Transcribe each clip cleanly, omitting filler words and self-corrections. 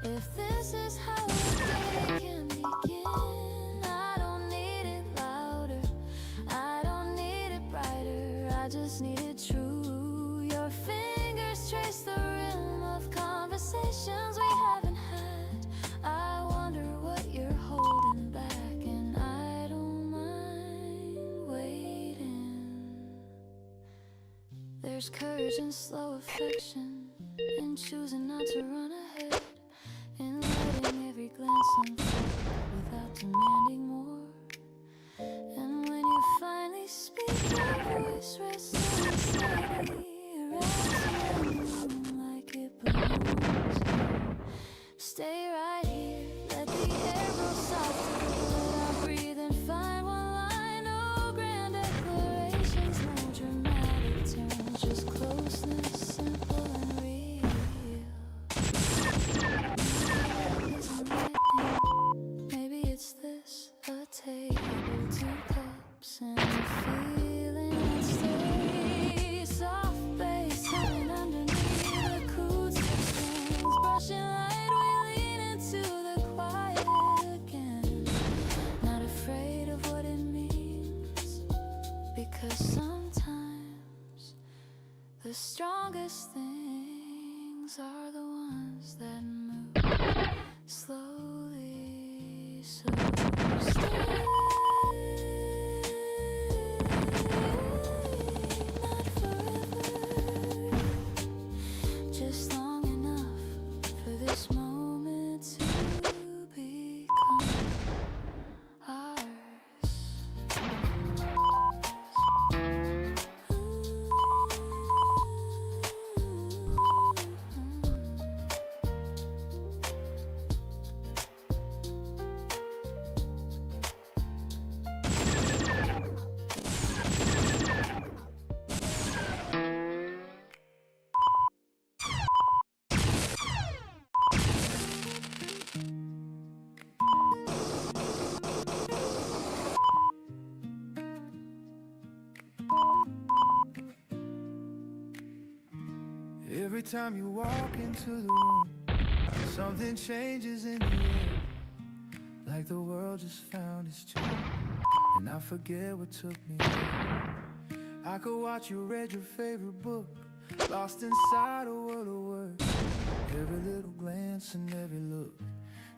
If this is how a day can begin, I don't need it louder, I don't need it brighter, I just need it true. Your fingers trace the rim of conversations we haven't had. I wonder what you're holding back, and I don't mind waiting. There's courage in slow affection, in choosing not to run ahead, in letting every glance unfold without demanding more. And when you finally speak, your voice rests so steady, resting like it belongs. Stay right here, let the air grow softer, let I breathe and find one line. No grand declarations, no dramatic terms, just closeness, simple and real. Maybe it's this, a table, 2 cups, and a feeling that stays. Soft bass humming underneath the acoustic strings, brushing light, we lean into the quiet again. Not afraid of what it means, because sometimes the strongest things are the ones that move slowly. So stay, not forever, just long enough for this moment to become ours. Every time you walk into the room, something changes in the air, like the world just found its tune, and I forget what took me there. I could watch you read your favorite book, lost inside a world of words. Every little glance and every look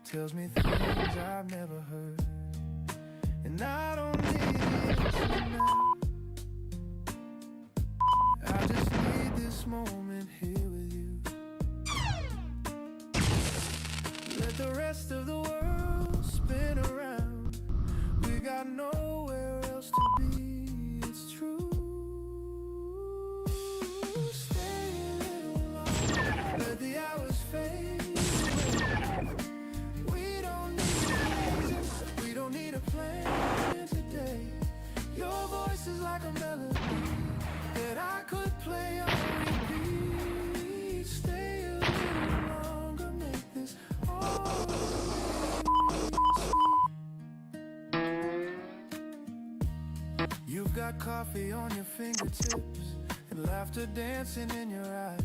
tells me things I've never heard, and I don't need the answer now. I just need this moment here with you. Let the rest of the world spin around. We got nowhere else to be, it's true. Stay a little longer, let the hours fade away. We don't need a reason, we don't need a plan today. Your voice is like a melody that I could play on repeat. Stay a little longer, make this all sweet. You've got coffee on your fingertips and laughter dancing in your eyes.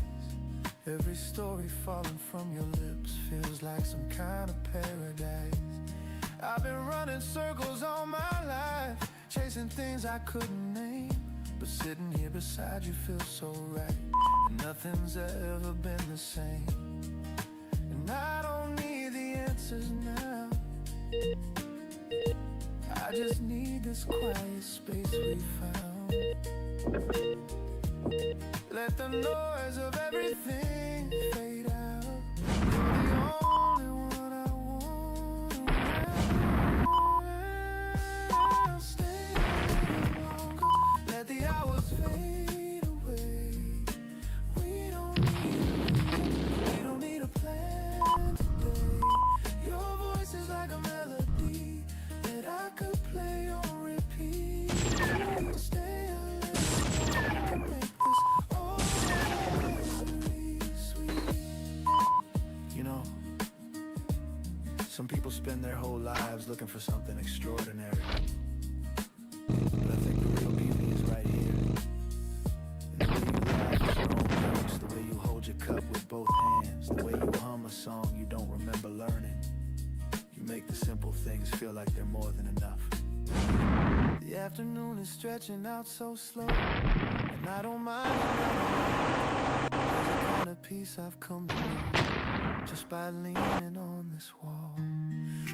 Every story falling from your lips feels like some kind of paradise. I've been running circles all my life, chasing things I couldn't name, but sitting here beside you feels so right, and nothing's ever been the same. And I don't need the answers now, I just need this quiet space we found. Let the noise of everything fade out. You're the only one I want around. Stay a little longer, let the hours fade away. We don't need a plan today. Your voice is like a melody that I could play on repeat. Stay a little longer, make this all very sweet. You know, some people spend their whole lives looking for something extraordinary, but I think the real beauty is right here. The way you laugh at your own jokes, the way you hold your cup with both hands, the way you hum a song you don't remember make the simple things feel like they're more than enough. The afternoon is stretching out so slow, and I don't mind it. There's a kind of peace I've come to know just by leaning on this wall,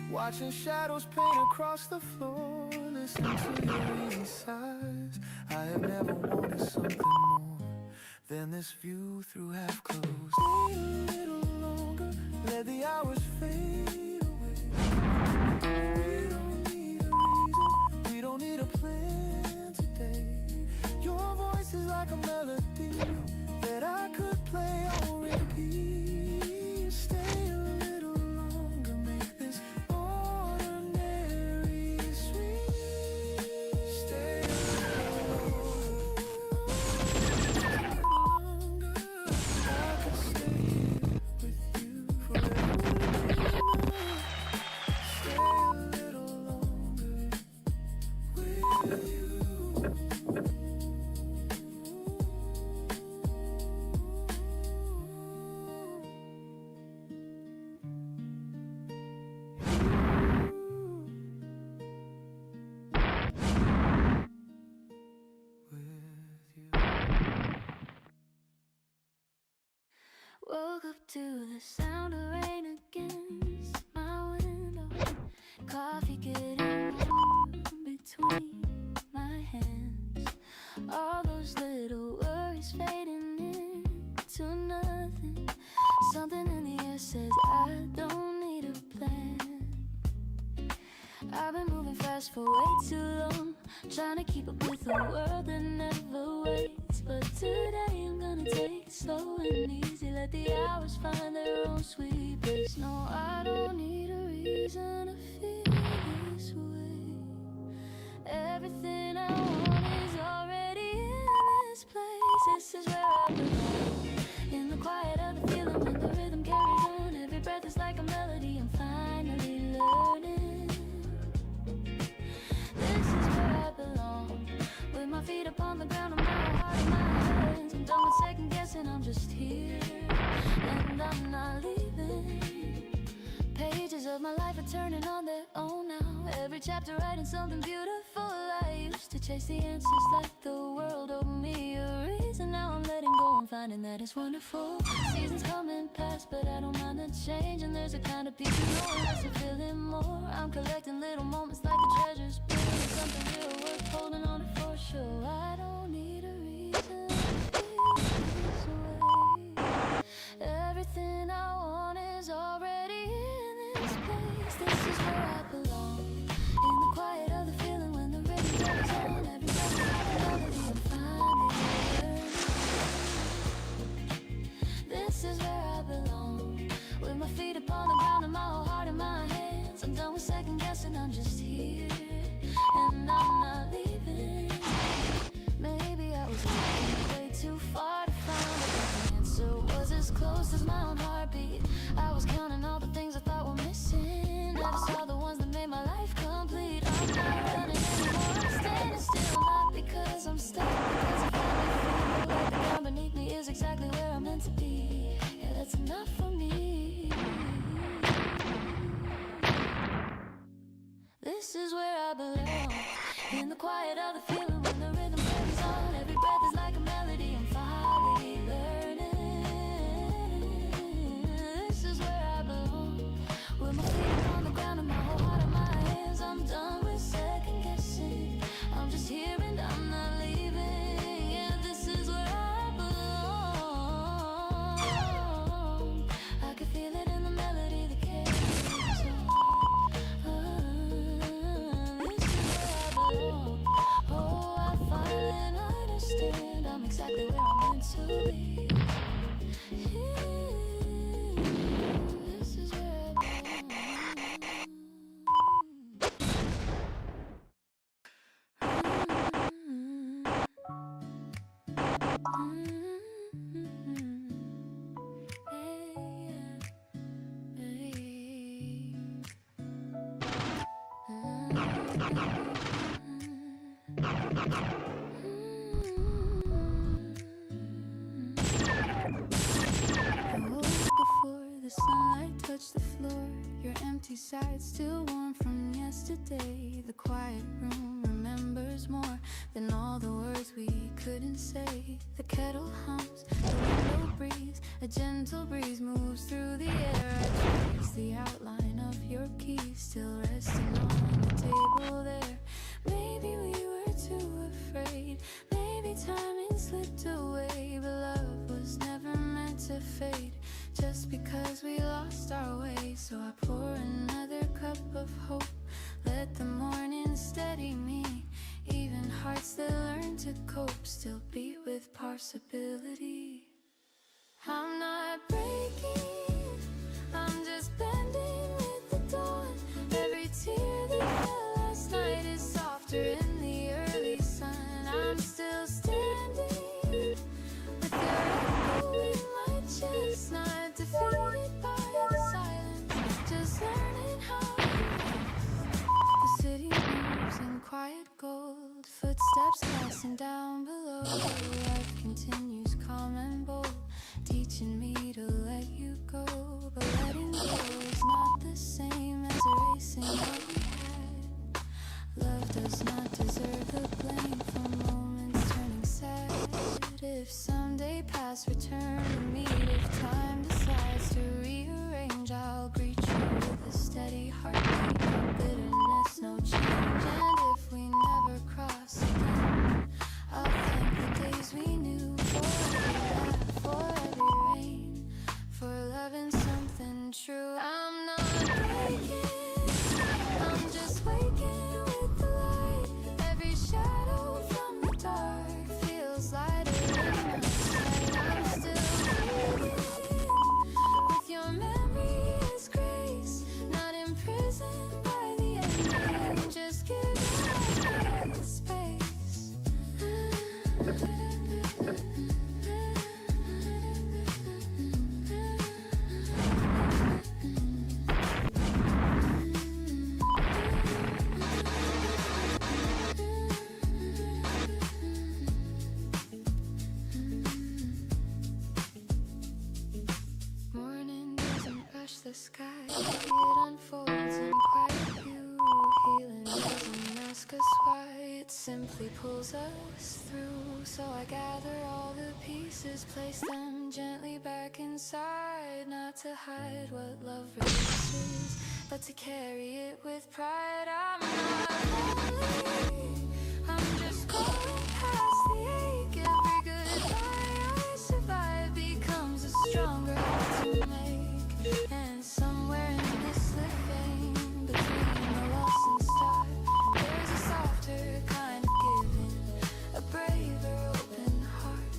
watching shadows paint across the floor, listening to your easy sighs. I have never wanted something more than this view through half closed. Stay a little longer, let the hours fade away. We don't need a reason, we don't need a plan today. Your voice is like a melody that I could play on repeat. Stay a little longer, make this ordinary sweet. Stay a little longer, I could stay here with you forever. Stay a little longer with you. Woke up to the sound of rain against my window. Coffee getting warm between my hands. All those little worries fading into nothing. Something in the air says I don't need a plan. I've been moving fast for way too long, trying to keep up with the world that never waits. But today I'm gonna take it slow and easy, let the hours find their own sweet place. No, I don't need a reason to feel this way. Everything I want is already in this place. This is where I belong, in the quiet of the feeling when the rhythm carries on. Every breath is like a melody I'm finally learning. This is where I belong, with my feet upon the ground and my heart in my hands. I'm done with second guessing, I'm just here, and I'm not leaving. Pages of my life are turning on their own now, every chapter writing something beautiful. I used to chase the answers like the world owed me a reason. Now I'm letting go and finding that it's wonderful. Seasons come and pass, but I don't mind the change. And there's a kind of peace in knowing less and feeling more. I'm collecting little moments like the treasures building something real worth holding on to for sure. I don't need a reason to feel this way. Everything I want is already in this place. This is where I belong, in the quiet of the feeling when the rhythm goes on. Every breath is like a melody I'm finally learning. This is where I belong, with my feet upon the ground and my whole heart in my hands. I'm done with second guessing, I'm just here, and I'm not leaving. Maybe I was looking way too far to find the answer was as close as my own heartbeat. I was counting all the things I thought were missing, never saw the ones that made my life complete. I'm not running anymore, I'm standing still, not because I'm stuck, because I finally feel like the ground beneath me is exactly where I'm meant to be. Yeah, that's enough for me. This is where I belong, in the quiet of the feeling when the rhythm carries on. Every breath is like a melody I'm finally learning. This is where I belong, with my feet on the ground and my whole heart in my hands. I'm done with second guessing, I'm just here and I'm not leaving. Yeah, this is where I belong. I can feel it in the melody that carries on. This is where I belong. Oh, I finally understand, I'm exactly where I'm meant to be. This is where I belong. Before the sunlight touched the floor, your empty empty side still warm from yesterday. The quiet room remembers more than all the words we couldn't say. The kettle hums, the window breeze, a gentle breeze moves through the air. I trace the outline of your keys still resting on the table there. Maybe we were too afraid, maybe timing slipped away, but love was never meant to fade just because we lost our way. So I pour another cup of hope, let the morning steady me. Even hearts that learn to cope still beat with possibility. I'm not breaking, I'm just bending with the dawn. Every tear that fell last night is softer in the early sun. I'm still standing with your echo in my chest, not defeated by the silence, just learning how to rest. The city moves in quiet gold, footsteps passing down below. Life continues calm and bold, teaching me to let you go. But letting go is not the same as erasing what we had. Love does not deserve the blame for moments turning sad. If someday past return to meet, if time decides to rearrange, I'll greet you with a steady heartbeat. No bitterness, no change. And if we never cross again, I'll thank the days we knew for every laugh, for every rain, for loving something true. I'm not breaking, I'm just waking with the light. Every shadow from the dark feels lighter in my sight. I'm still breathing with your memory as grace, not imprisoned by the ending. Just give me space. Morning doesn't rush the sky, it unfolds in quiet view. Healing doesn't ask us why, it simply pulls us through. So I gather all the pieces, place them gently back inside. Not to hide what love releases, but to carry it with pride. I'm not lonely, I'm just going past the ache. Every goodbye I survive becomes a stronger to make. And somewhere in this living, between the loss and start, there's a softer kind of giving, a braver open heart.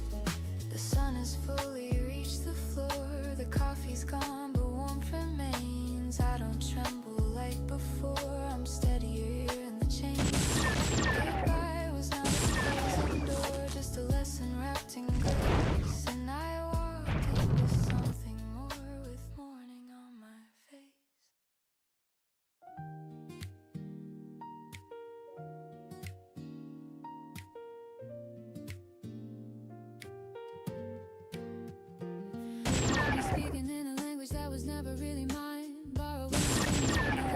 The sun has fully reached the floor, the coffee's gone but warmth remains. I don't tremble like before, I'm steadier in the change. Goodbye was not a closing door, just a lesson wrapped in grace. And I walk into something more with morning on my face. I'll be speaking in a language that was never really mine, borrowing the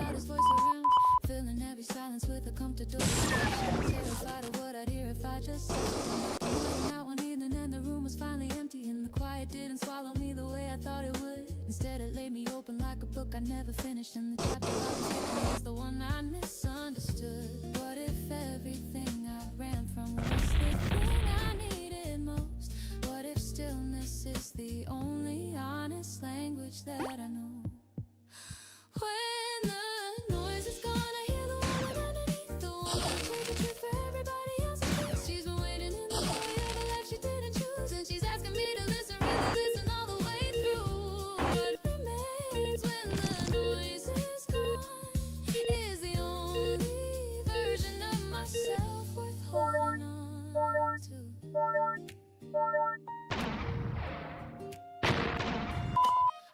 loudest voice around, filling every silence with a comfortable distraction. Terrified of what I'd hear if I just sat out one evening and the room was finally empty, and the quiet didn't swallow me the way I thought it would. Instead it laid me open like a book I never finished, and the chapter I was reading was the one I misunderstood. What if everything I ran from was the thing I needed most? What if stillness is the only honest language that I know? When the noise is gone, I hear the woman underneath, the one who played the truth for everybody else's peace. She's been waiting in the void of a life she didn't choose, and she's asking me to listen, really listen all the way through. What remains when the noise is gone is the only version of myself worth holding on to.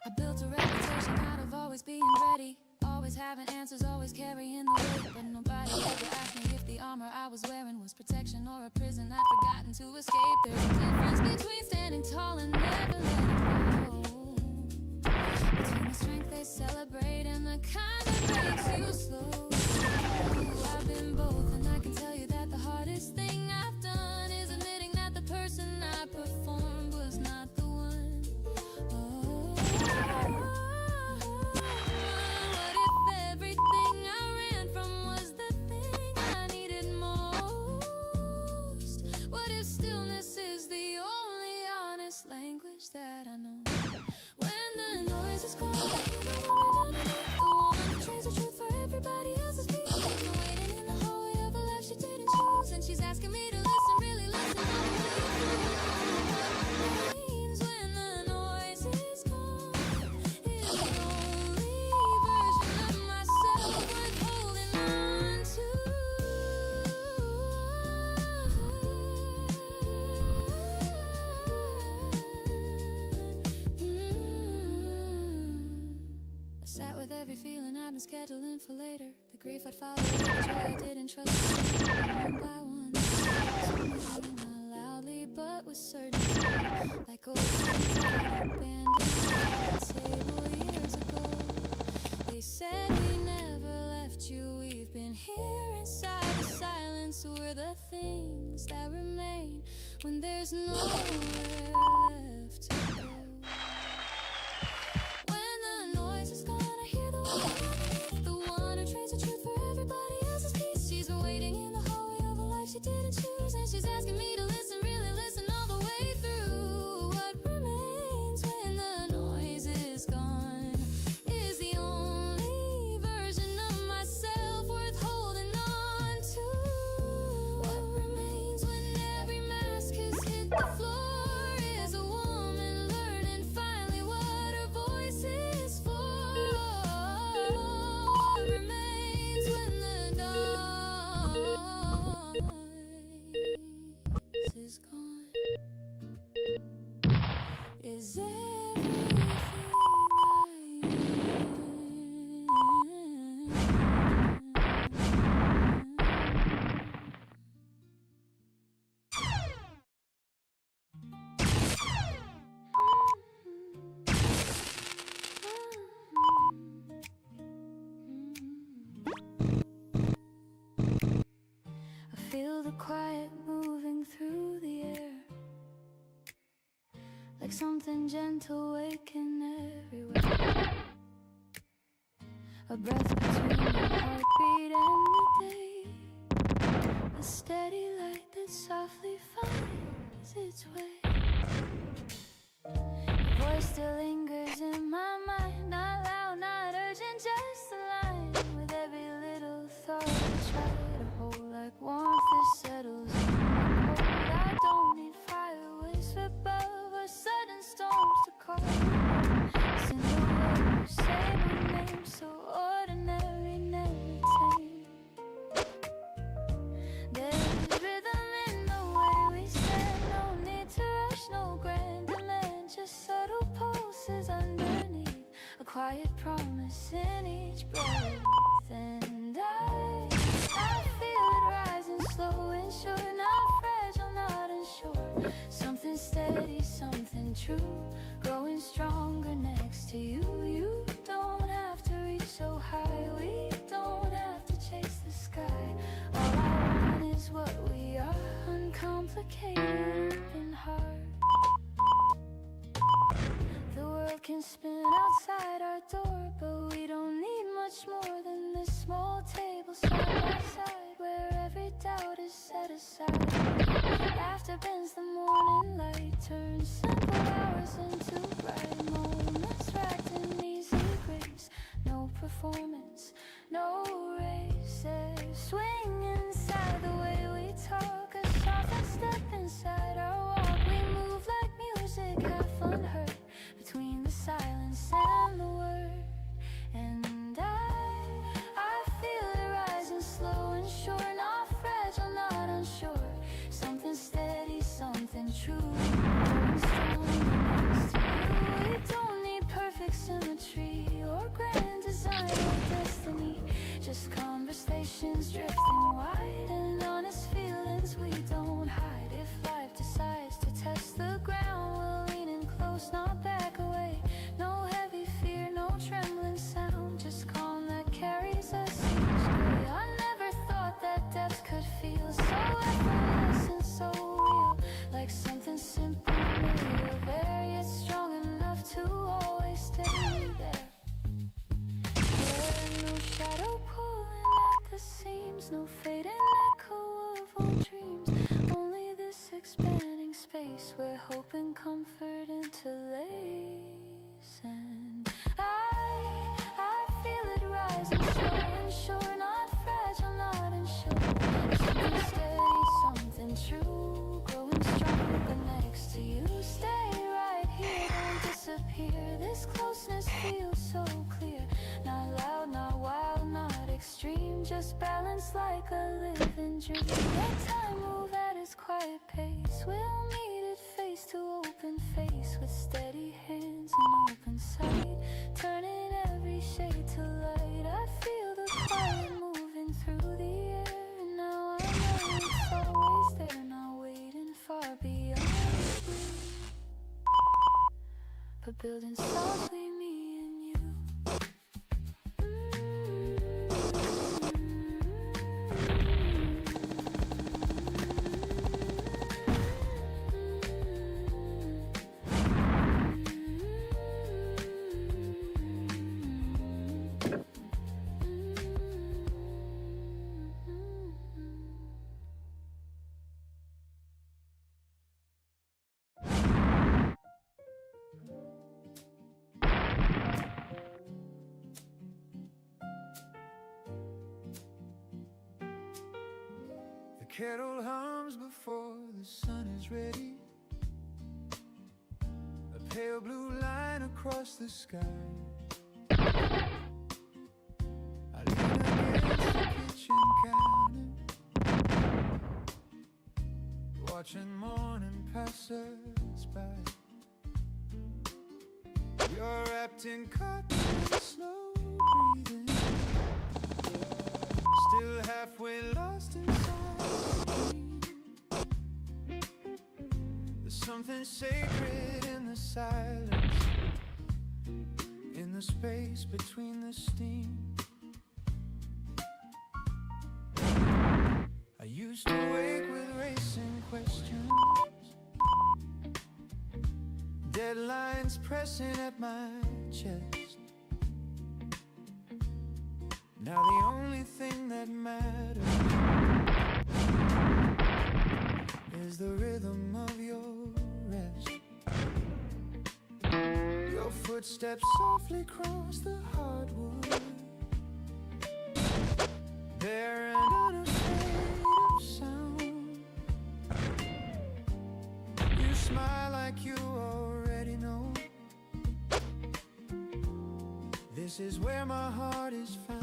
I built a reputation out of always being ready, always having answers, always carrying the weight. But nobody ever asked me if the armor I was wearing was protection or a prison I'd forgotten to escape. There's a difference between standing tall and never letting go, between the strength they celebrate and the what kind of breaks you slow. I've been both, and I can tell you that the hardest thing I've done is admitting that the person I performed was not the one. Oh, what if everything I ran from was the thing I needed most? What if stillness is the only honest language that I know? When the noise is gone, the one who trades the truth for everybody else's peace. She's waiting in the hallway of a life she didn't choose, and she's asking me to listen, really listen. What means when the noise is gone is the only version of myself worth holding on to. I sat with every feeling I've been scheduling for later. The grief I'd follow, the joy I didn't trust. One by one, not loudly but with certainty. Like old friends I abandoned at the table years ago. They said we never left you. We've been here inside the silence. We're the things that remain when there's nowhere left to go. When the noise is gone, I hear the one underneath, the one who trades the truth for everybody else's peace. She's waiting in the hallway of a life she didn't choose, and she's asking me to listen, really listen all the way through. What remains when the noise is gone is the only version of myself worth holding on to. What remains when every mask has hit the floor is a woman learning finally what her voice is for. What remains when the noise is gone is everything I feel the quiet moving through the air, like something gentle waking everywhere. A breath between my heartbeat and the day, a steady light that softly finds its way. Your voice still lingers in my mind, not loud, not urgent, just a line. With every little thought I try to hold, like warmth that settles in my cold. I don't need fireworks above or sudden storms to call. It's in the way you say my name, so ordinary, never tame. There's rhythm in the way we stand, no need to rush, no grand demand, just subtle pulses underneath, a quiet promise in each breath. And I feel it rising slow and sure, not fragile, not unsure. Something steady, something true, growing stronger next to you. You don't have to reach so high, we don't have to chase the sky. All I want is what we are, uncomplicated and hard. The world can spin outside our door, but we don't need much more than this small table side by side, where every doubt is set aside. After bends the morning light, turns simple hours into bright moments, wrapped in easy grace. No performance, no race. There's swing inside the way we talk, a softened step inside our walk. We move like music, half unheard, between the silence and the word. And I feel it rising slow and sure, not fragile, not unsure. Something steady, something true, growing stronger next to you. We don't need perfect symmetry or grand design or destiny, just conversations drifting wide and honest feelings we don't hide. If life decides to test the ground, we'll lean in close, not back away. No heavy fear, no trembling sound, just calm sure, not fragile, not unsure. Something steady, something true, growing stronger next to you. Stay right here, don't disappear. This closeness feels so clear. Not loud, not wild, not extreme, just balanced like a living dream. Let time move at its quiet pace. We'll meet it face to open face, with steady hands and open sight, turning every shade to light. I feel the quiet moving through the air, and now I know it's always there, not waiting far beyond me, but building softly, me and you. The kettle hums before the sun is ready, a pale blue line across the sky. I lean against the kitchen counter, watching morning pass us by. You're wrapped in cotton, slow breathing, still halfway lost inside. There's something sacred in the silence, in the space between the steam. I used to wake with racing questions, deadlines pressing at my chest. Now the only thing that matters is the rhythm of your rest. Your footsteps softly cross the hardwood, bare and unafraid of sound. You smile like you already know, this is where my heart is found.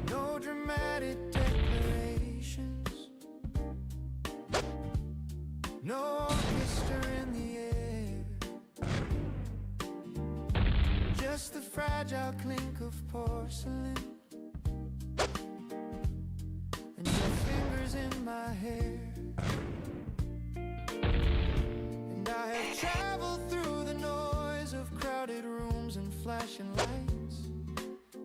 No dramatic declarations, no orchestra in the air, just the fragile clink of porcelain and your fingers in my hair. And I have traveled through the noise of crowded rooms and flashing lights,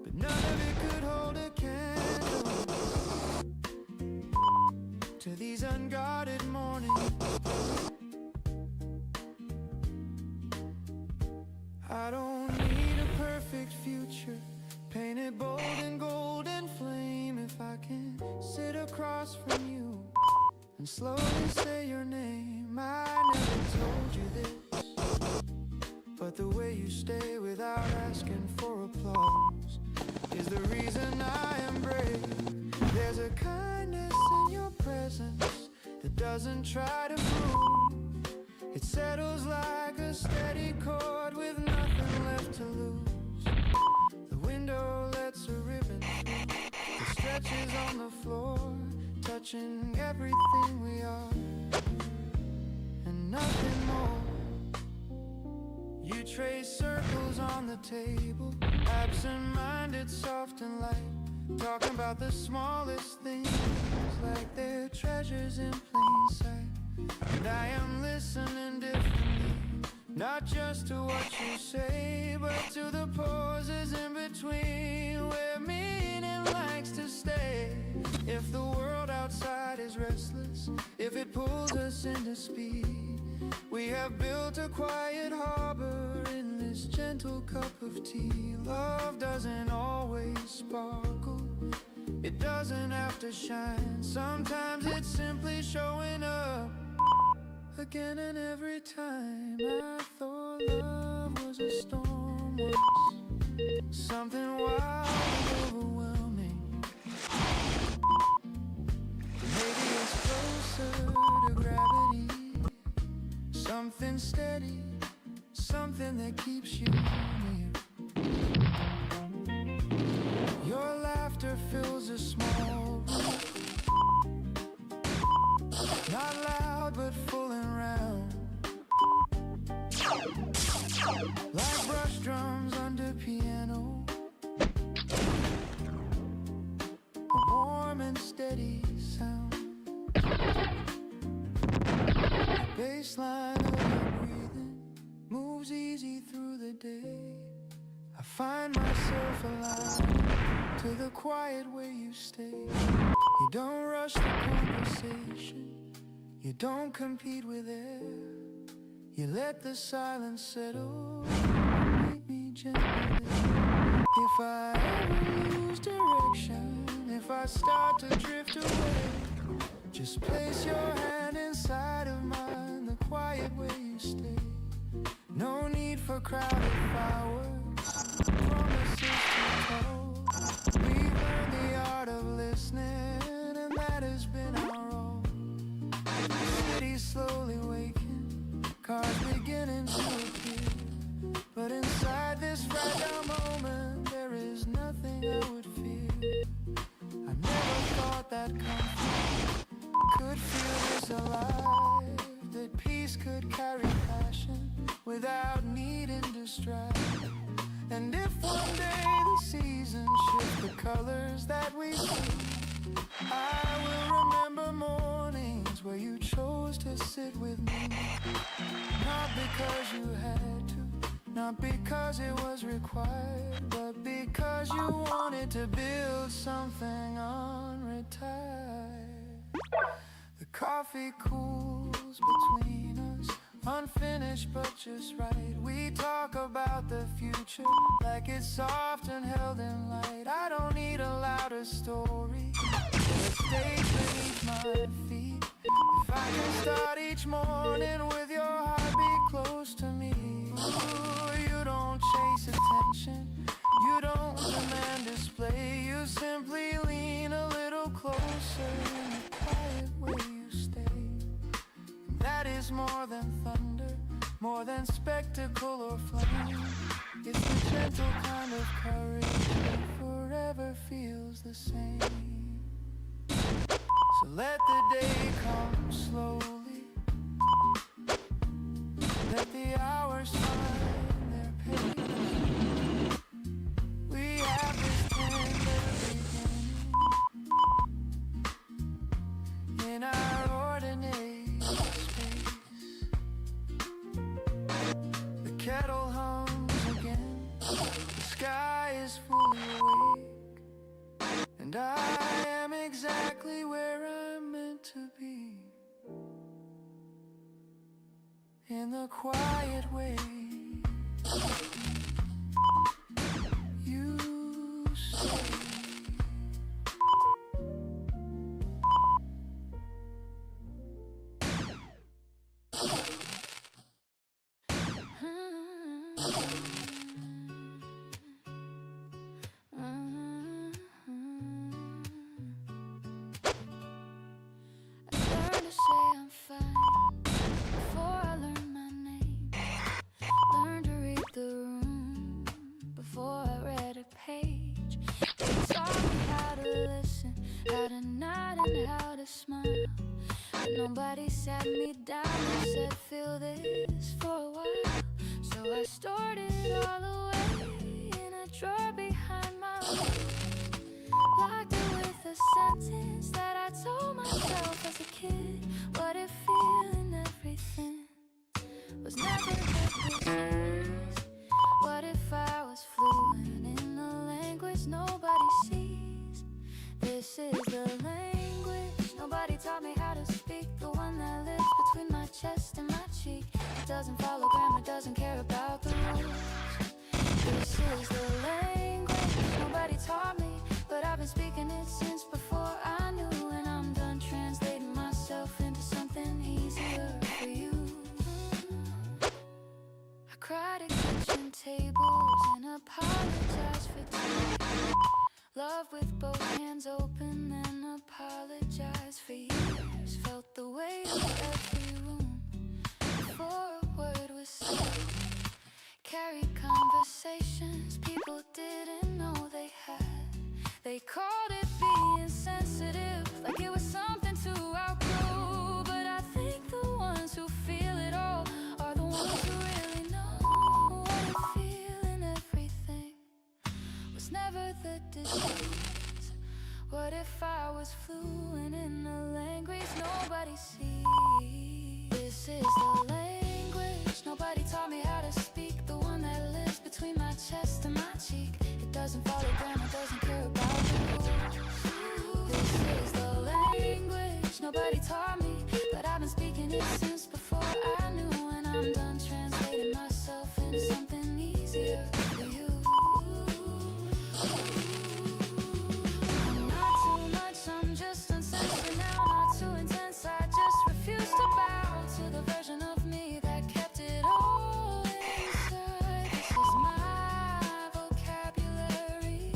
but none of it could hold a candle to these unguarded mornings. I don't need a perfect future, painted bold in golden flame. If I can sit across from you and slowly say your name. I never told you this, but the way you stay without asking for applause is the reason I am brave. There's a kindness in your presence that doesn't try to prove. It settles like a steady chord with nothing left to lose. The window lets a ribbon through, it stretches on the floor, touching everything we are and nothing more. You trace circles on the table, absent-minded, soft and light, talking about the smallest things like they're treasures in plain sight. And I am listening differently, not just to what you say, but to the pauses in between where meaning likes to stay. If the world outside is restless, if it pulls us into speed, we have built a quiet harbor in this gentle cup of tea. Love doesn't always sparkle, it doesn't have to shine. Sometimes it's simply showing up again and every time. I thought love was a storm once, something that keeps you near. Your laughter fills a small room, not loud but full and round, like brush drums under piano, a warm and steady sound. The baseline of your breathing moves easy through the day. I find myself alive to the quiet way you stay. You don't rush the conversation, you don't compete with air. You let the silence settle, meet me gently there. If I ever lose direction, if I start to drift away, just place your hand inside of mine, the quiet way you stay. No need for crowded fireworks, promises too tall. We've learned the art of listening, and that has been our all. The city's slowly waking, cars beginning to appear, but inside this fragile moment there is nothing I would fear. I never thought that comfort could feel this alive, that peace could carry passion without needing to strive. And if one day the seasons shift the colors that we see, I will remember mornings where you chose to sit with me. Not because you had to, not because it was required, but because you wanted to build something unretired. The coffee cools between us, unfinished but just right. We talk about the future like it's soft and held in light. I don't need a louder story, a stage beneath my feet. If I can start each morning with your heartbeat close to me. Ooh, you don't chase attention, you don't demand display. You simply lean a little closer in the quiet way you stay. That is more than thunder, more than spectacle or flame. It's the gentle kind of courage that forever feels the same. So let the day come slowly, let the hours find their pace. We have this tender beginning in our ordinary space. The kettle hums again, the sky is fully awake, and I am exactly where I'm meant to be. In the quiet way you stay. Learn to say I'm fine before I learn my name. Learn to read the room before I read a page. They taught me how to listen, how to nod and how to smile, but nobody sat me down and said feel this for a while. So I stored it all away in a drawer behind my wall. Locked it with a sentence that I told myself as a kid. What if feeling everything was never the disease? What if I was fluent in the language nobody sees? This is the language nobody taught me how to speak, the one that lives between my chest and my cheek. It doesn't follow grammar, doesn't care about the rules. This is the language nobody taught me, but I've been speaking it since before I knew. And I'm done translating myself into something easier for you. I cried at kitchen tables and apologized for tea. Love with both hands open and apologized for years. Felt the weight of every room before a word was said. conversations people didn't know they had. They called it being sensitive, like it was something to outgrow. But I think the ones who feel it all are the ones who really know what it feel, and everything was never the disease. What if I was fluent in a language nobody sees? This is the language nobody taught me how to speak, the one that lives between my chest and my cheek. It doesn't follow grammar, doesn't care about the rules. This is the language nobody taught me, but I've been speaking it since before I knew. When I'm done translating myself into something easier for you. I'm not too much, I'm just uncensored for now. Not too intense, I just refuse to bow to the version of me that kept it all inside. This is my vocabulary,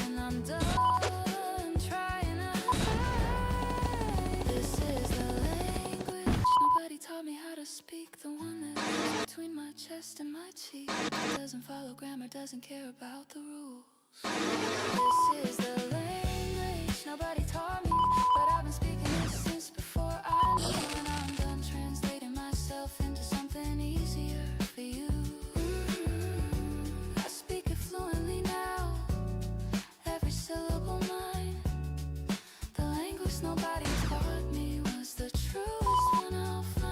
and I'm done trying to hide. This is the language nobody taught me how to speak, the one that lives between my chest and my cheek. It doesn't follow grammar, doesn't care about the rules. This is the language nobody taught me, but I've been speaking it since before I knew. When I'm done translating myself into something easier for you. I speak it fluently now, every syllable mine. The language nobody taught me was the truest one I'll find.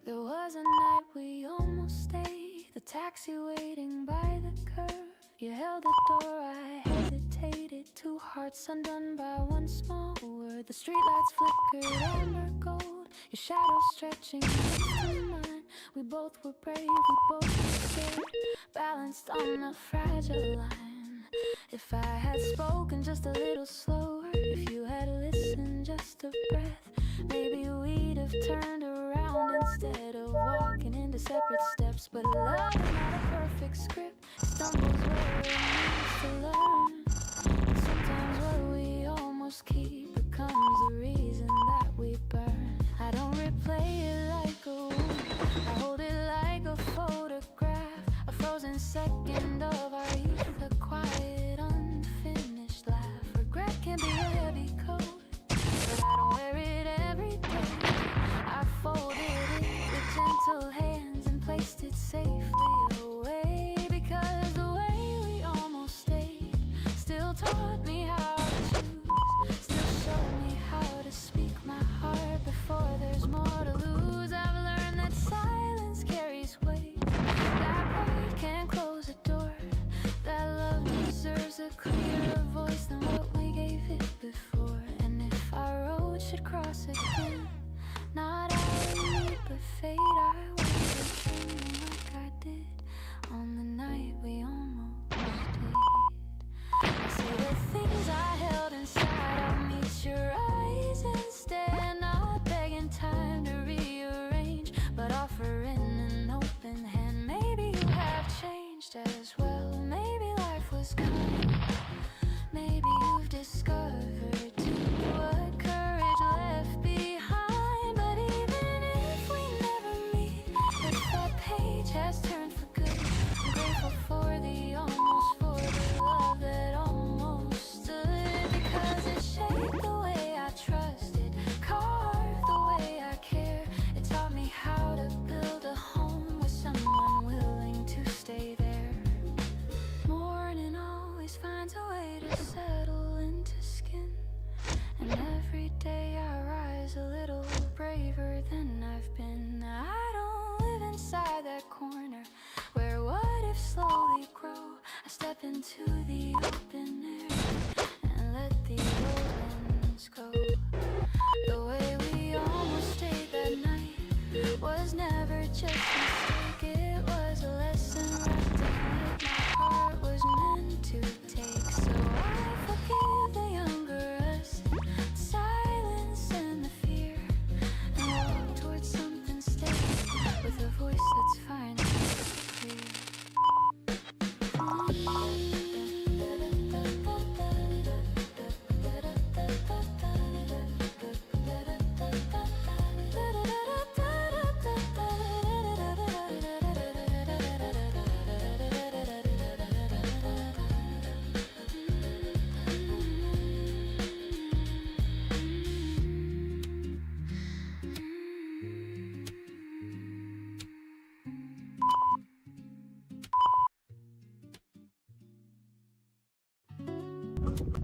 There was a night we almost stayed, the taxi waiting by the curb. You held the door, I hesitated. Two hearts undone by one small word. The streetlights flickered amber gold, your shadow stretching next to mine. We both were brave, we both were scared, balanced on a fragile line. If I had spoken just a little slower, if you had listened just a breath, maybe we'd have turned around instead of walking into separate steps. But love is not a perfect script, stumbles where it needs to learn. And sometimes what we almost keep becomes the reason that we burn. I don't replay it like a wound, I hold it like a photograph, a frozen second of our youth, a quiet unfinished laugh. Regret can be a heavy coat, but I don't wear it every day. I folded it with gentle hands and placed it safely away, because the way we almost stayed still taught me how to choose, still showed me how to speak my heart before there's more to lose. I've learned that silence carries weight, that word can close a door, that love deserves a clearer voice than what we gave it before. And if our road should cross again, not our need but fate, I won't be dreaming like I did. Making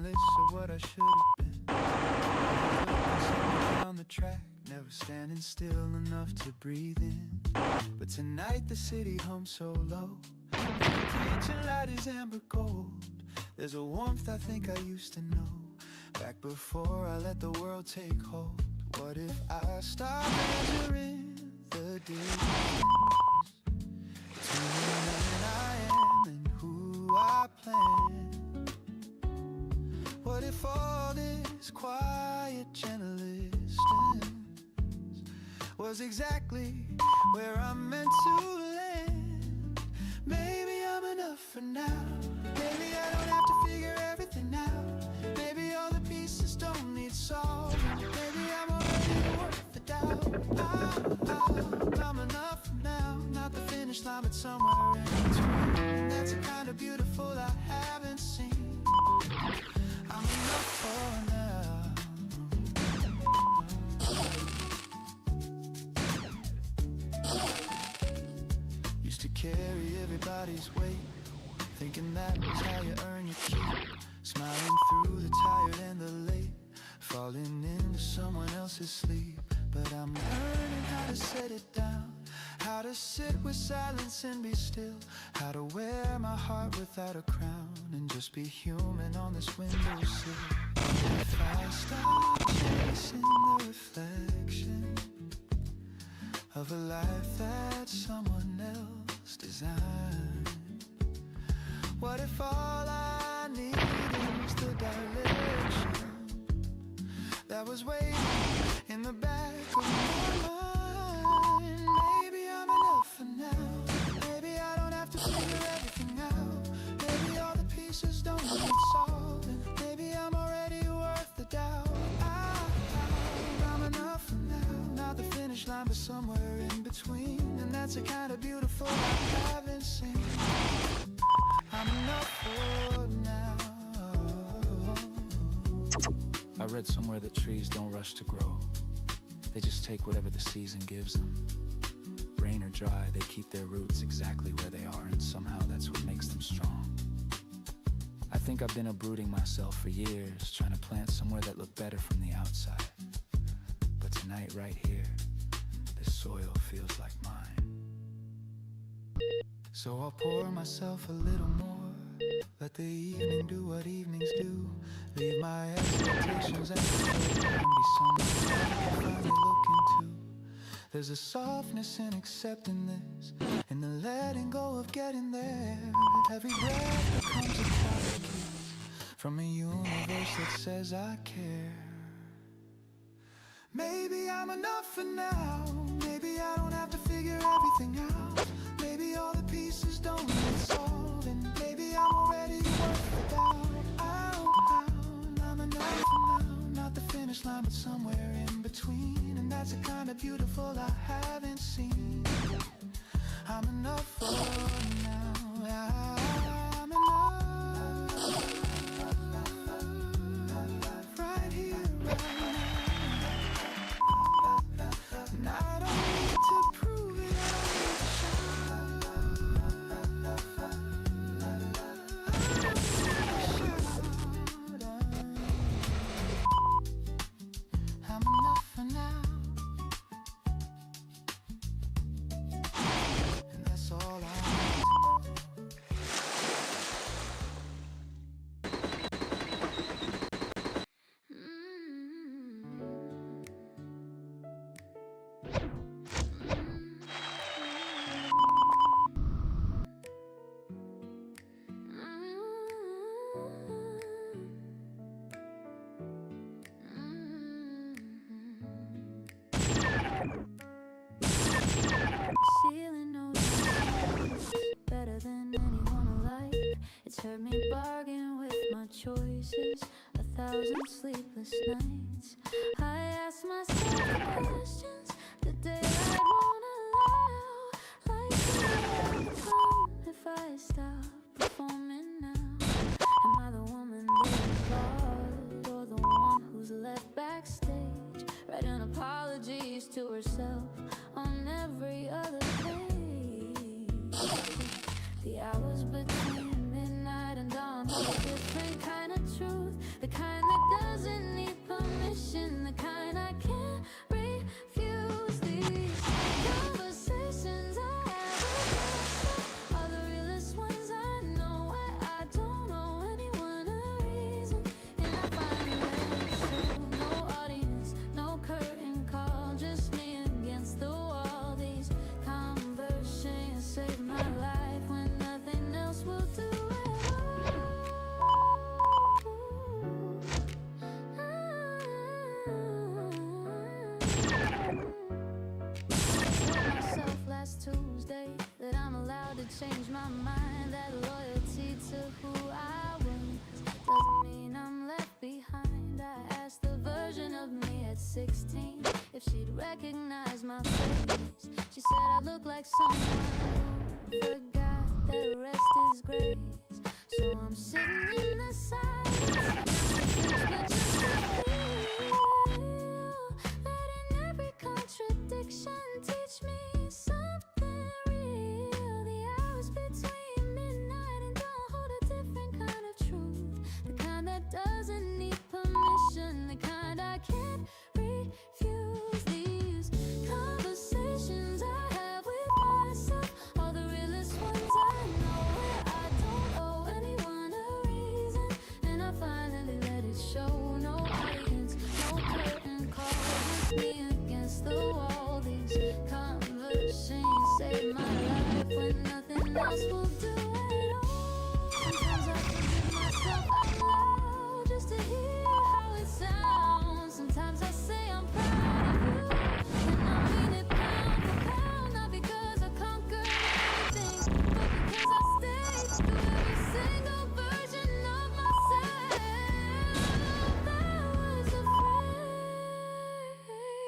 lists of what I should have been. On the track, never standing still enough to breathe in. But tonight the city hums so low. The kitchen light is amber gold. There's a warmth I think I used to know. Back before I let the world take hold. What if I start measuring the distance between the man I am and who I plan? What if all this quiet, gentle distance was exactly where I'm meant to land? Maybe I'm enough for now. Maybe I don't have to figure everything out. Maybe all the pieces don't need solving. Maybe I'm already worth the doubt. I'm enough for now. Not the finish line, but somewhere in between. That's the kind of beautiful I haven't seen. I'm enough for now. Used to carry everybody's weight, thinking that was how you earn your keep. Smiling through the tired and the late, falling into someone else's sleep. But I'm learning how to set it down, how to sit with silence and be still, how to wear my heart without a crown, and just be human on this windowsill. If I stop chasing the reflection of a life that someone else designed, what if all I need is the direction that was waiting in the back of my mind? Maybe I'm enough for now. Maybe I don't have to figure everything out. Maybe all the pieces don't need solving. Maybe I'm already worth the doubt. I'm enough for now. Not the finish line, but somewhere in between. And that's the kind of beautiful I haven't seen. I'm enough for now. I read somewhere that trees don't rush to grow. They just take whatever the season gives them. Rain or dry, they keep their roots exactly where they are, and somehow that's what makes them strong. I think I've been uprooting myself for years, trying to plant somewhere that looked better from the outside. But tonight, right here, this soil feels like mine. So I'll pour myself a little more. Let the evening do what evenings do. Leave my expectations and be someone I can finally look into. There's a softness in accepting this, in the letting go of getting there. Every breath becomes a quiet kiss from a universe that says I care. Maybe I'm enough for now. Maybe I don't have to figure everything out. Maybe all the pieces don't need solving. Maybe I'm already worth the doubt. I'm enough for now. Not the finish line, but somewhere in between. And that's the kind of beautiful I haven't seen. I'm enough for now. I'm enough. Right here, right now. And I don't need to prove it. I'm enough for now. And that's all I Ceiling knows better than anyone alive. It's heard me bargain with my choices 1,000 sleepless nights. I ask myself the questions the day I won't allow. Like who would become if I stop performing now? Am I the woman they applaud or the one who's left different kind of truth, the kind that doesn't need permission, the kind I can't refuse. These conversations I have with myself are the realest ones I know. I don't owe anyone a reason, and I finally let it show. No audience, no curtain call, just me against the wall. These conversations save my life when nothing else will do it myself last Tuesday that I'm allowed to change my mind, that loyalty to who I was doesn't mean I'm left behind. I asked the version of me at 16 if she'd recognize my face. She said I look like someone who forgot that rest is grace. So I'm sitting in the silence, but just to feel, letting every contradiction teach me something real. The hours between midnight and dawn hold a different kind of truth, the kind that doesn't need permission, the kind I can't refuse. These conversations I have with myself are the realest ones I know. I don't owe anyone a reason, and I finally let it show. No audience, no curtain call, just me against the wall. These conversations save my life when nothing else will do it all. Sometimes I forgive myself out loud just to hear how it sounds. Sometimes I say I'm proud of you, and I mean it pound for pound, not because I conquered everything, but because I stayed through every single version of myself that was afraid.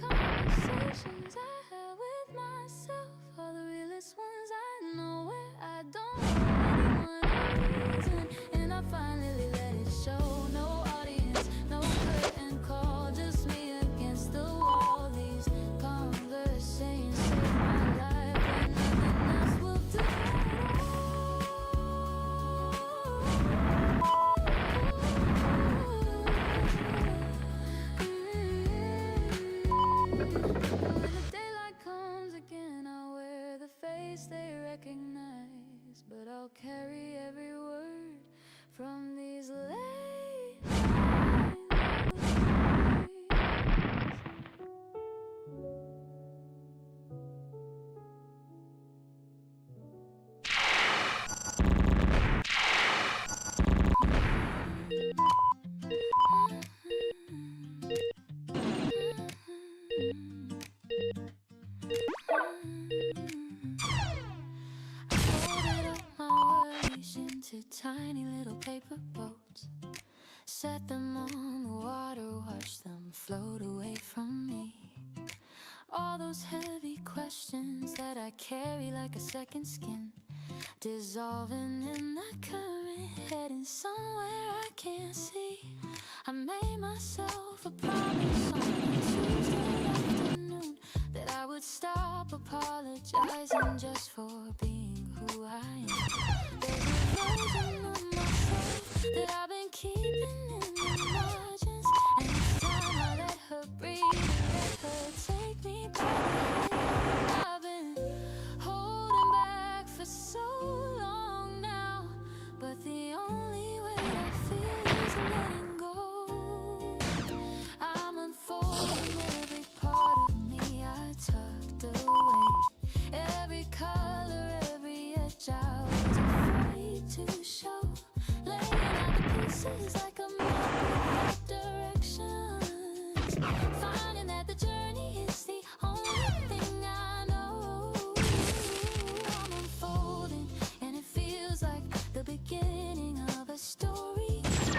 Conversations I have with myself are the realest ones I know, where I don't owe anyone a reason, and I finally let it show. No audience, no curtain call, just me against the wall. These conversations save my life when nothing else will do it all. When the daylight comes again, I'll wear the face they recognize, but I'll carry every word from these late night folded up my worries into tiny little paper boats, set them on the water, watch them float away from me. All those heavy questions that I carry like a second skin, dissolving in the current, heading somewhere I can't see. I made myself a promise on a Tuesday afternoon that I would stop apologizing just for being who I am. There's a version of myself that I've been keeping in the margins, and each time I let her breathe, let her take me back. I've been holding back for so long now, but the only way I feel is letting go. I'm unfolding every part of me I tucked away, every color, every edge I was afraid to show, laying out the pieces like a map with directions, finding that the journey is the only thing I know. I'm unfolding, and it feels like the beginning of a story. The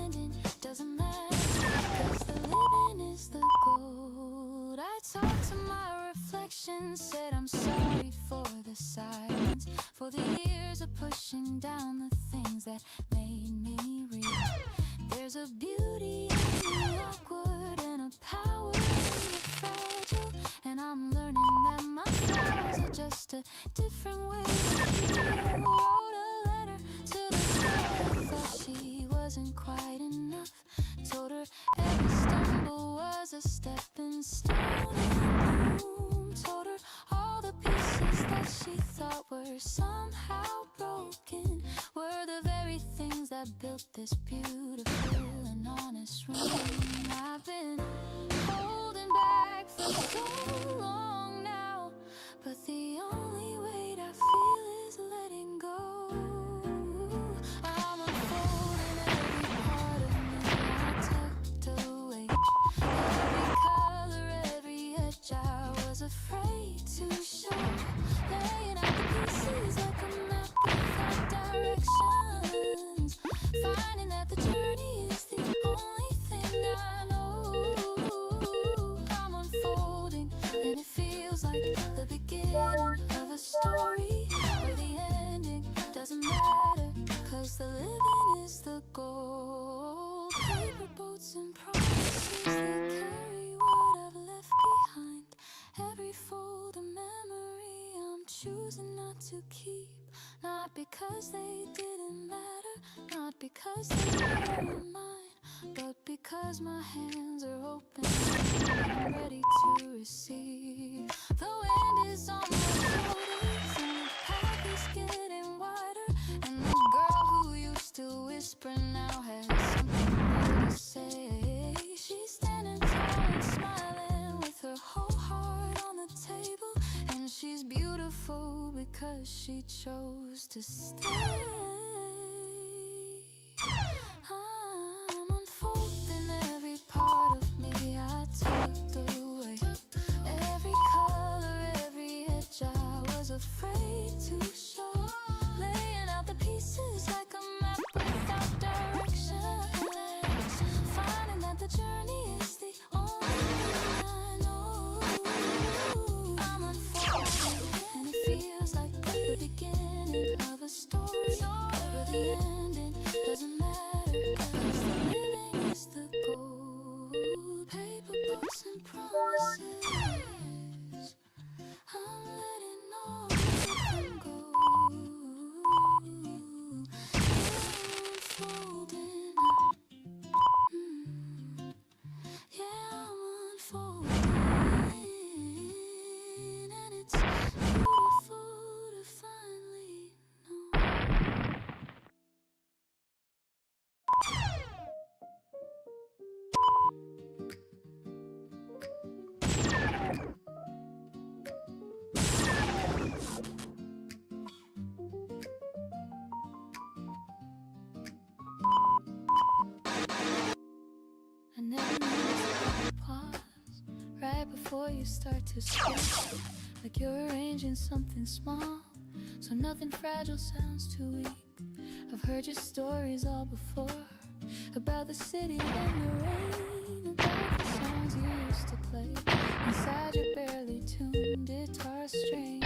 ending doesn't matter, 'cause the living is the gold. I talked to my reflection, said I'm sorry for the silence, for the years of pushing down the things that made me real. There's a beauty in the awkward and a power in the fragile, and I'm learning that my flaws are just a different way to feel. Wrote a letter to the somehow broken were the very things that built this beautiful and honest room. I've been holding back for so long now, but the only weight I feel is letting go. I'm unfolding every part of me I tucked away. Every color, every edge I was afraid to show. Laying out the pieces like a map without directions. Finding that the journey is the only thing I know. I'm unfolding and it feels like the beginning of a story where the ending doesn't matter, 'cause the living is the goal. Paper boats and promises that carry what I've left behind. Every fold of memory I'm choosing not to keep. Not because they didn't matter, not because they weren't mine, but because my hands are open and I'm ready to receive. The wind is on my shoulders and the path is getting wider, and the girl who used to whisper now has something more to say. She's standing tall and smiling with her whole heart on the table, and she's beautiful because she chose to stay. I'm unfolding every part of me I tucked away. Every color, every edge I was afraid to show. Laying out the pieces like a map without directions. Finding that the journey is the only thing I know. I'm unfolding and it feels like the beginning of a story where the ending doesn't matter, 'cause the living is the goal. Paper boats and promises, I'm letting all of them go. I'm unfolding, yeah, I'm unfolding, and it's beautiful to finally know. I never noticed the pause right before you start to speak, like you're arranging something small, so nothing fragile sounds too weak. I've heard your stories all before, about the city and the rain, about the songs you used to play inside your barely tuned guitar strings.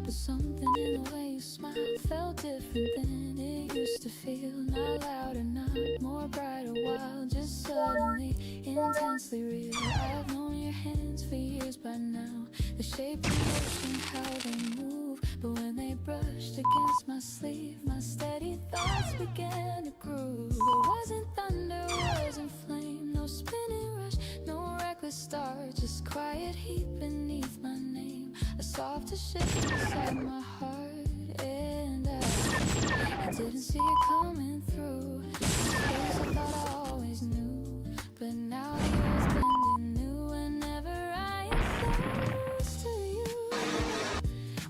But something in the way you smiled felt different than it used to feel. Not louder, not more bright or wild, just suddenly intensely real. I've known your hands for years by now, the shape and motion, how they move. But when they brushed against my sleeve, my steady thoughts began to groove. It wasn't thunder, wasn't flame, no spinning rush, no reckless start, just quiet heat beneath my name, a softer shift inside my heart. And I didn't see it coming through. Space I thought I always knew, but now the earth's bending new whenever I am close to you.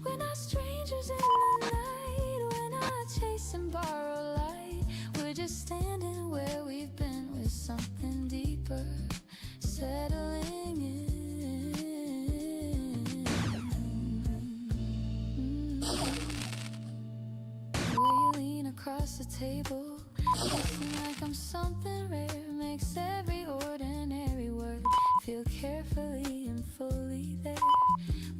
We're not strangers in the night, we're not chasing borrowed light. We're just standing where we've been with something deeper settling in. The way you lean across the table, looking like I'm something rare, makes every ordinary word feel carefully and fully there.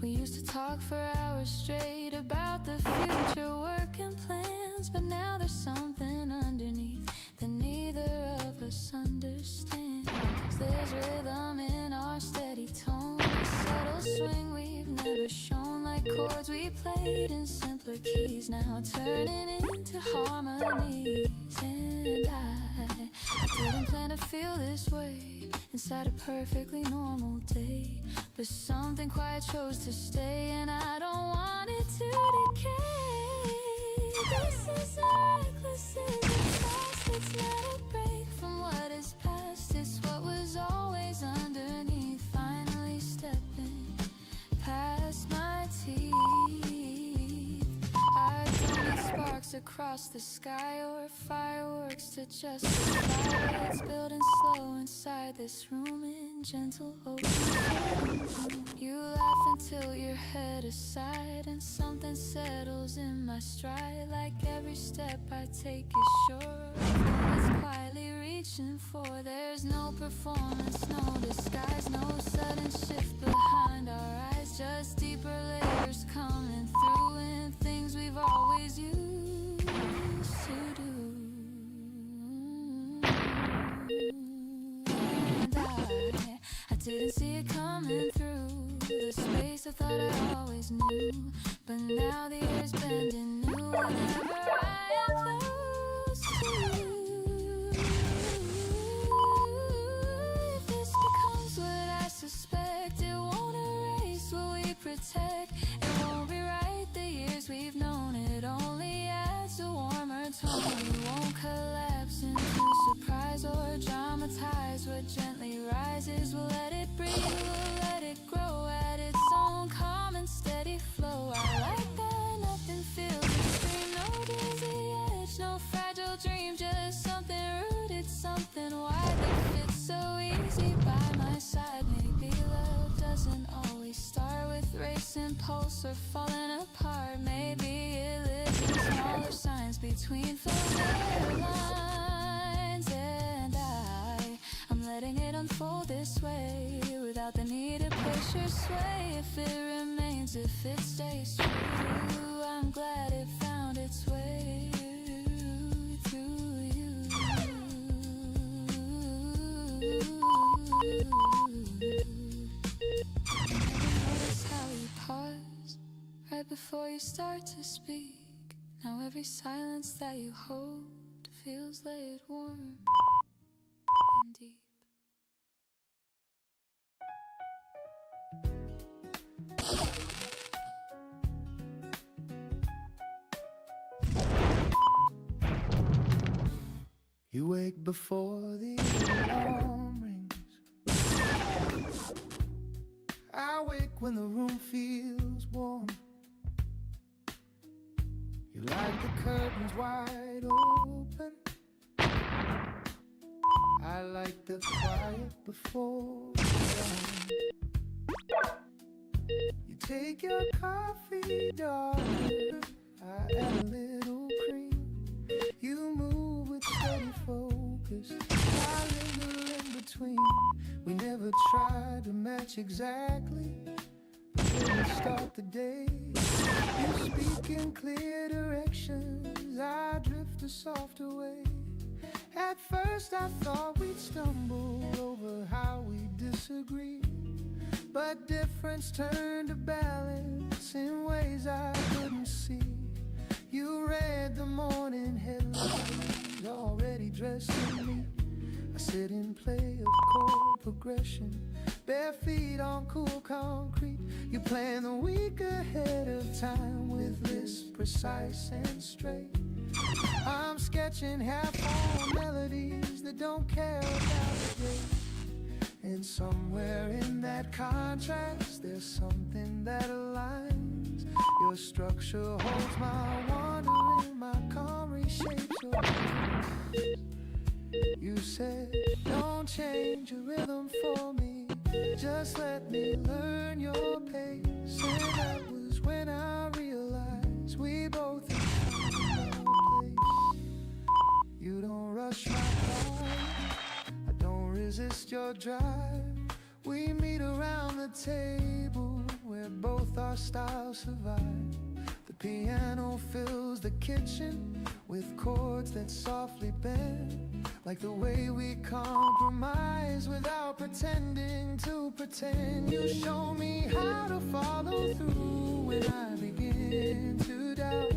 We used to talk for hours straight about the future work and plans, but now there's something underneath that neither of us understands. There's rhythm in our steady tone, a subtle swing we've never shown, like chords we played in simpler keys, now turning into harmonies. And I didn't plan to feel this way inside a perfectly normal day, but something quiet chose to stay, and I don't want it to decay. This is a reckless, it's a fast, it's not a break from what is past. It's what was always underneath, finally stepping past my teeth. I don't need sparks across the sky or fireworks to justify. It's building slow inside this room in gentle open flame. You laugh until your head aside and something settles in my stride. Like every step I take is sure it's quietly reaching for. There's no performance, no disguise, no sudden shift behind our eyes. Just deeper layers coming through and things we've always used to do. And I didn't see it coming through the space I thought I always knew. But now the air's bending new whenever I am close to you. If this becomes what I suspect, it won't erase what we protect. It won't rewrite the years we've known. It only adds a warmer tone. We won't collapse into surprise or dramatize what gently rises. We'll let it breathe, we'll let it grow at its own calm and steady flow. I like that nothing feels extreme, no dizzy edge, no fragile dream, just something rooted, something wide that fits so easy by my side. Maybe love doesn't always start with racing pulse or falling apart. Maybe it lives in smaller signs between familiar lines. And I'm letting it unfold this way without the need to push or sway. If it remains, if it stays true, I'm glad it found its way through you. Notice how you pause right before you start to speak. Now every silence that you hold feels laid warm and deep. You wake before the alarm rings. I wake when the room feels warm. You like the curtains wide open. I like the quiet before dawn. You take your coffee, darling. I add a little cream. You move with steady focus. I linger in between. We never try to match exactly, but when we start the day, you speak in clear directions. I drift a softer way. At first I thought we'd stumble over how we disagree, but difference turned to balance in ways I couldn't see. You read the morning headlines, already dressed in me. I sit and play a chord progression, bare feet on cool concrete. You plan the week ahead of time with lists precise and straight. I'm sketching half-formed melodies that don't care about the date. And somewhere in that contrast, there's something that aligns. Your structure holds my wandering, my calm reshapes your dreams. You said, don't change your rhythm for me, just let me learn your pace. And that was when I realized we both have found our place. You don't rush my pride, I don't resist your drive. We meet around the table where both our styles survive. The piano fills the kitchen with chords that softly bend, like the way we compromise without pretending to pretend. You show me how to follow through when I begin to doubt.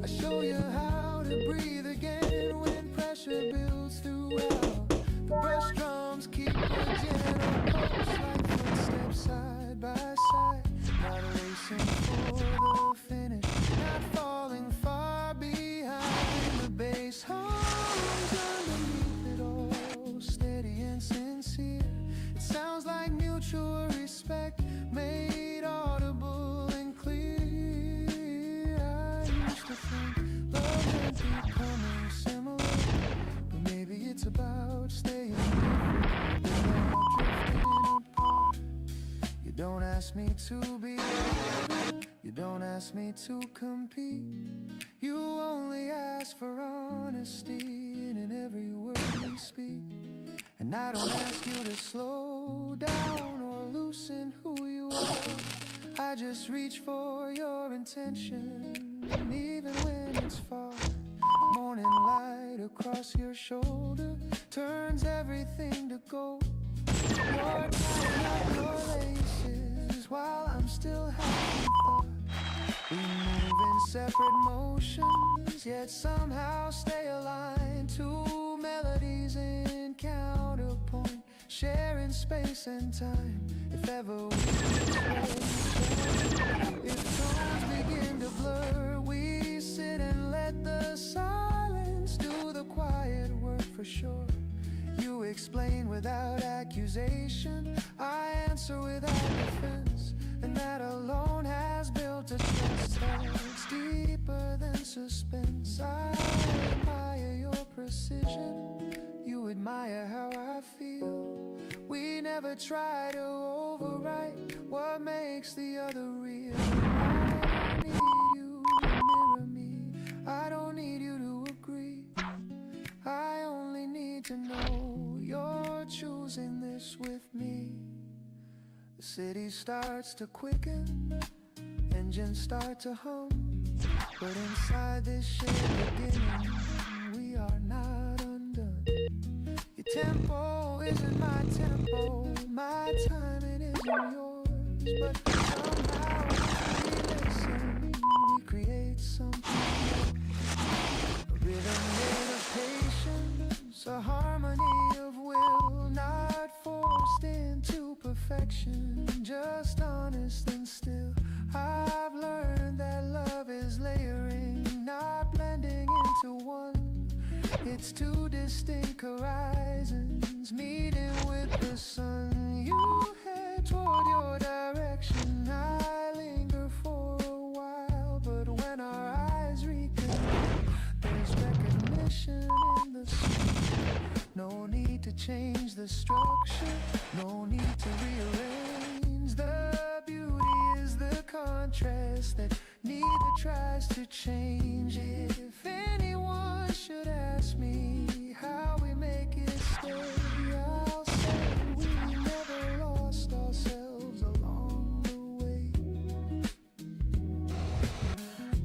I show you how to breathe again when pressure builds throughout. The brush drums keep a gentle pulse, like footsteps side by side. Not racing for the finish, not falling far behind. me to be better. You don't ask me to compete. You only ask for honesty in every word we speak. And I don't ask you to slow down or loosen who you are. I just reach for your intention, even when it's far. Morning light across your shoulder turns everything to gold. You're tying up your laces while I'm still having thought. We move in separate motions, yet somehow stay aligned. Two melodies in counterpoint, sharing space and time. If ever we if tones begin to blur, we sit and let the silence do the quiet work for sure. You explain without accusation, I answer without defense, and that alone has built a trust that's deeper than suspense. I admire your precision, you admire how I feel. We never try to overwrite what makes the other real. I don't need you to mirror me, I don't need you to agree. I only need to know you're choosing this with me. The city starts to quicken, engines start to hum, but inside this shared beginning, we are not undone. Your tempo isn't my tempo, my timing isn't yours, but somehow we listen, we create something. A rhythm made of patience, a harmony of will, not forced into perfection, just honest and still. I've learned that love is layering, not blending into one. It's two distinct horizons meeting with the sun. You head toward your direction, I linger for a while, but when our eyes reconnect, there's recognition in the sun. No need to change the structure, no need to rearrange. The beauty is the contrast that neither tries to change. If anyone should ask me how we make it stay, I'll say we never lost ourselves along the way.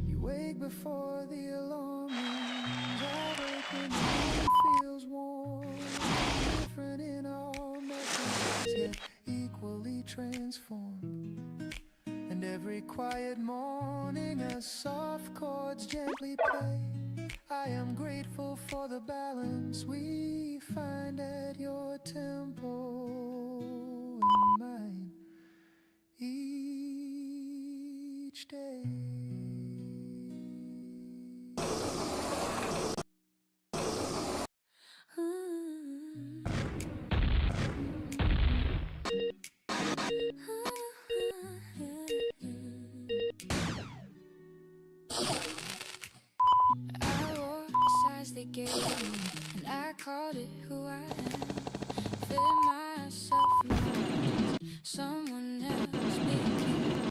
You wake before the alarm rings, I wake when the room feels warm. Different in our methods, yet equally transformed. And every quiet morning as soft chords gently play, I am grateful for the balance we find at your tempo and mine each day. I wore the size they gave me, and I called it who I am. Fit myself around someone else became.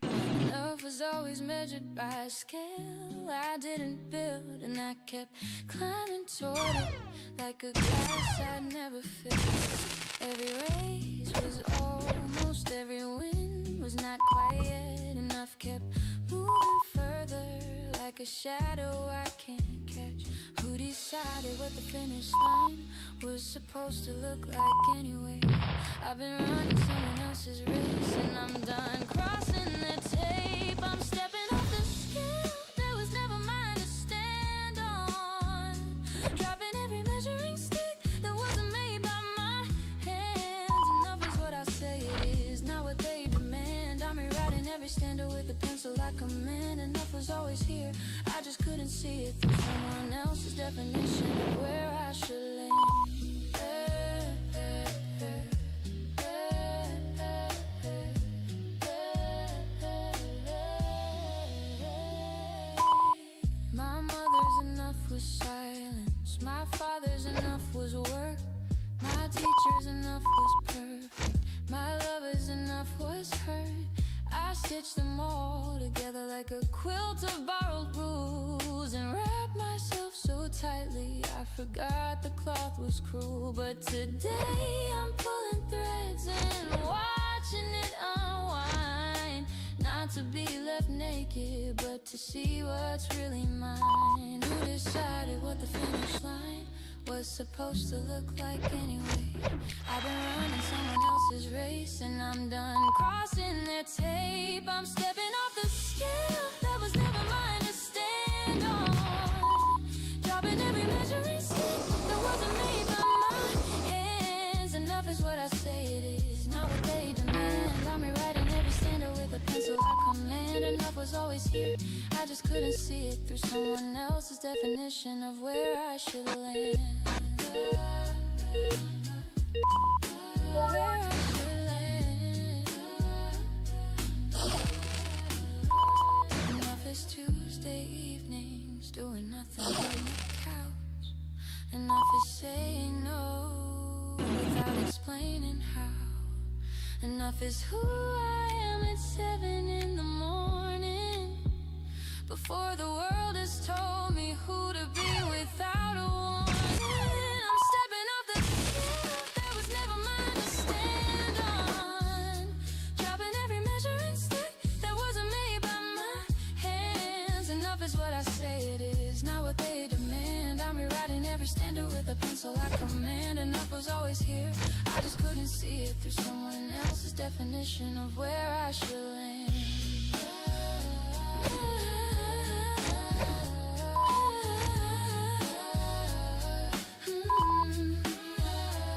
Love was always measured by a scale I didn't build, and I kept climbing toward it like a glass I'd never filled. Every race was almost, every win was not quite yet enough. Kept moving further like a shadow I can't catch. Who decided what the finish line was supposed to look like anyway? I've been running someone else's race, and I'm done crossing the tape. I'm stepping off the scale that was never mine to stand on, dropping every measuring stick that wasn't made by my hands. Enough is what I say it is, not what they demand. I'm rewriting every standard with a pencil I command. Enough was always here, I just couldn't see it through someone else's definition of where I should land. My mother's enough was silence, my father's enough was work, my teacher's enough was perfect, my lover's enough was hurt. I stitch them all together like a quilt of borrowed rules and wrap myself so tightly I forgot the cloth was cruel. But today I'm pulling threads and watching it unwind, not to be left naked but to see what's really mine. Who decided what the finish line was supposed to look like anyway? I've been running someone else's race and I'm done crossing their tape. I'm stepping off the scale that was never mine to stand on, dropping every measuring stick that wasn't made by my hands. Enough is what I say it is, not what they demand. I'm rewriting every standard with a pencil I command. Enough was always here, I just couldn't see it through someone else's definition of where I should land. Where I should land. Enough is Tuesday evenings doing nothing on the couch. Enough is saying no without explaining how. Enough is who I am at 7 in the morning, before the world has told me who to be without a warning. I'm stepping off the scale that was never mine to stand on, dropping every measuring stick that wasn't made by my hands. Enough is what I say it is, not what they demand. I'm rewriting every standard with a pencil I command. Enough was always here, I just couldn't see it through someone else's definition of where I should land.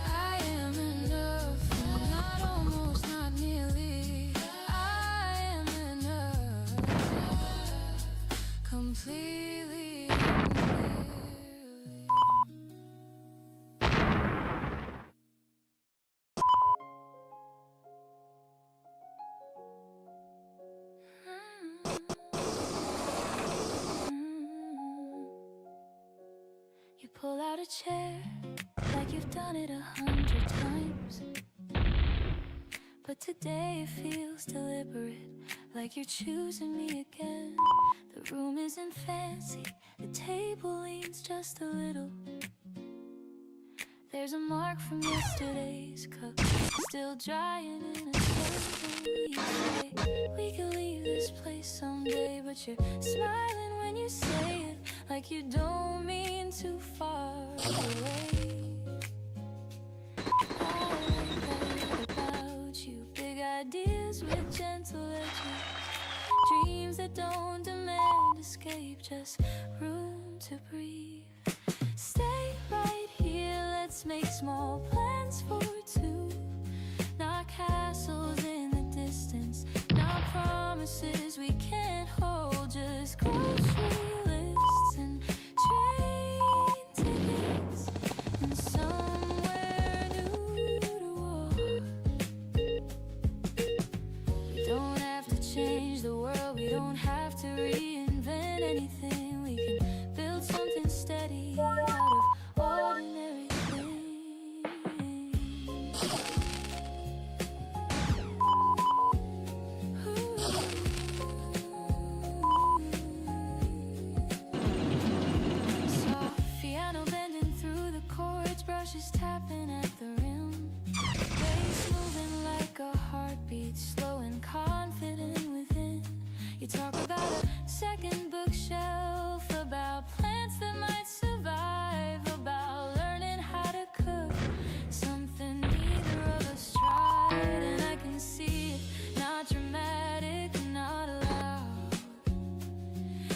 I am enough, not almost, not nearly. I am enough, completely, clearly. You pull out a chair like you've done it 100 times, but today it feels deliberate, like you're choosing me again. The room isn't fancy, the table leans just a little. There's a mark from yesterday's cup still drying in a circle. You say we can leave this place someday, but you're smiling when you say it, like you don't mean too far away. I like that about you, big ideas with gentle edges, dreams that don't demand escape, just room to breathe. Stay right here, let's make small plans for two, not castles in the distance, not promises we can't hold, just grocery lists and train tickets and somewhere new to walk. We don't have to change the world, we don't have to reinvent anything. We can build something steady out of ordinary things. Soft piano bending through the chords, brushes tapping at the rim, bass moving like a heartbeat, slow and confident within. You talk about a second bookshelf, about plants that might survive, about learning how to cook something neither of us tried. And I can see it, not dramatic, not loud,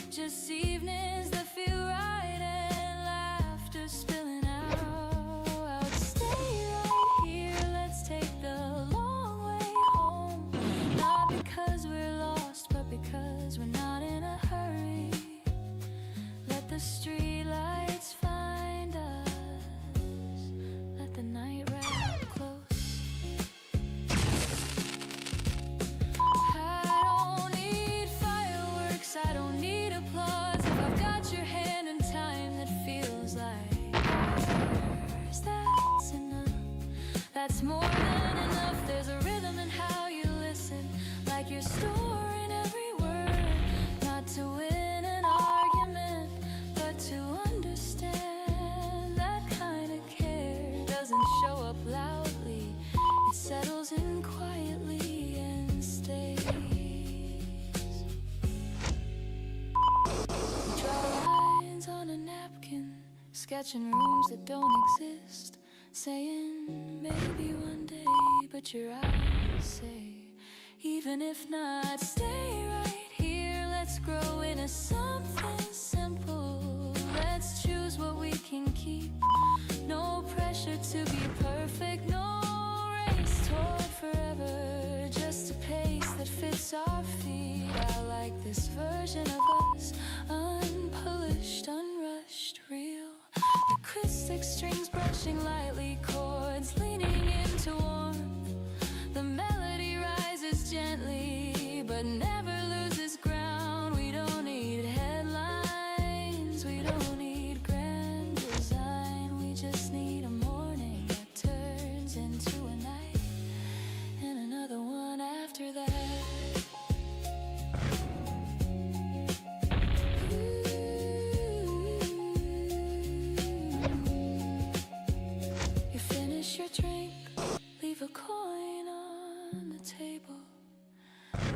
just evenings that feel right and laughter spilling out. Stay right here, let's take the long way home, not because we're lost, but because we're not in a hurry. Let the street lights find us, let the night wrap close. I don't need fireworks, I don't need applause. If I've got your hand in time that feels like ours, that's enough. That's more than enough. There's a rhythm in how you listen, like your story sketching rooms that don't exist, saying maybe one day, but your eyes say even if not, stay right here. Let's grow into something simple. Let's choose what we can keep. No pressure to be perfect, no race toward forever, just a pace that fits our feet. I like this version of us, unpolished, unrushed, real. Acoustic strings brushing lightly, chords leaning into warmth. The melody rises gently, but never loses ground. We don't need headlines, we don't need grand design. We just need a morning that turns into a night, and another one after that. You finish your drink, leave a coin on the table.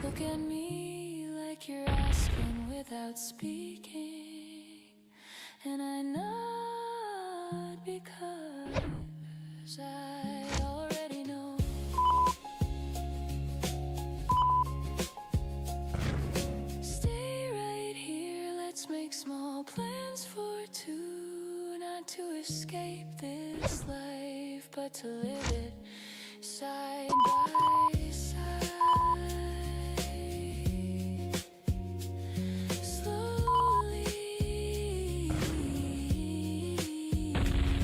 Look at me like you're asking without speaking, and I nod because I already know. Stay right here, let's make small plans for two, not to escape this life, but to live it side by side. Slowly,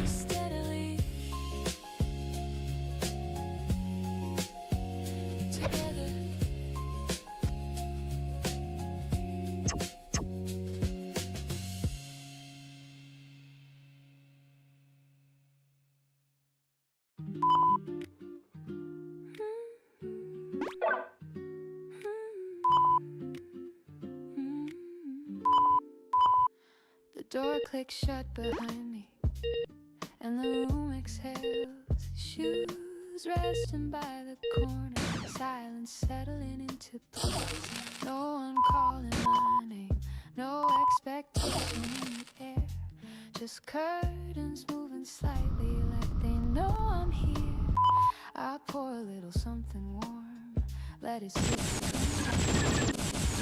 steadily, together. The door clicks shut behind me, and the room exhales. Shoes resting by the corner, silence settling into place. No one calling my name, no expectation in the air. Just curtains moving slightly like they know I'm here. I pour a little something warm, let it sit.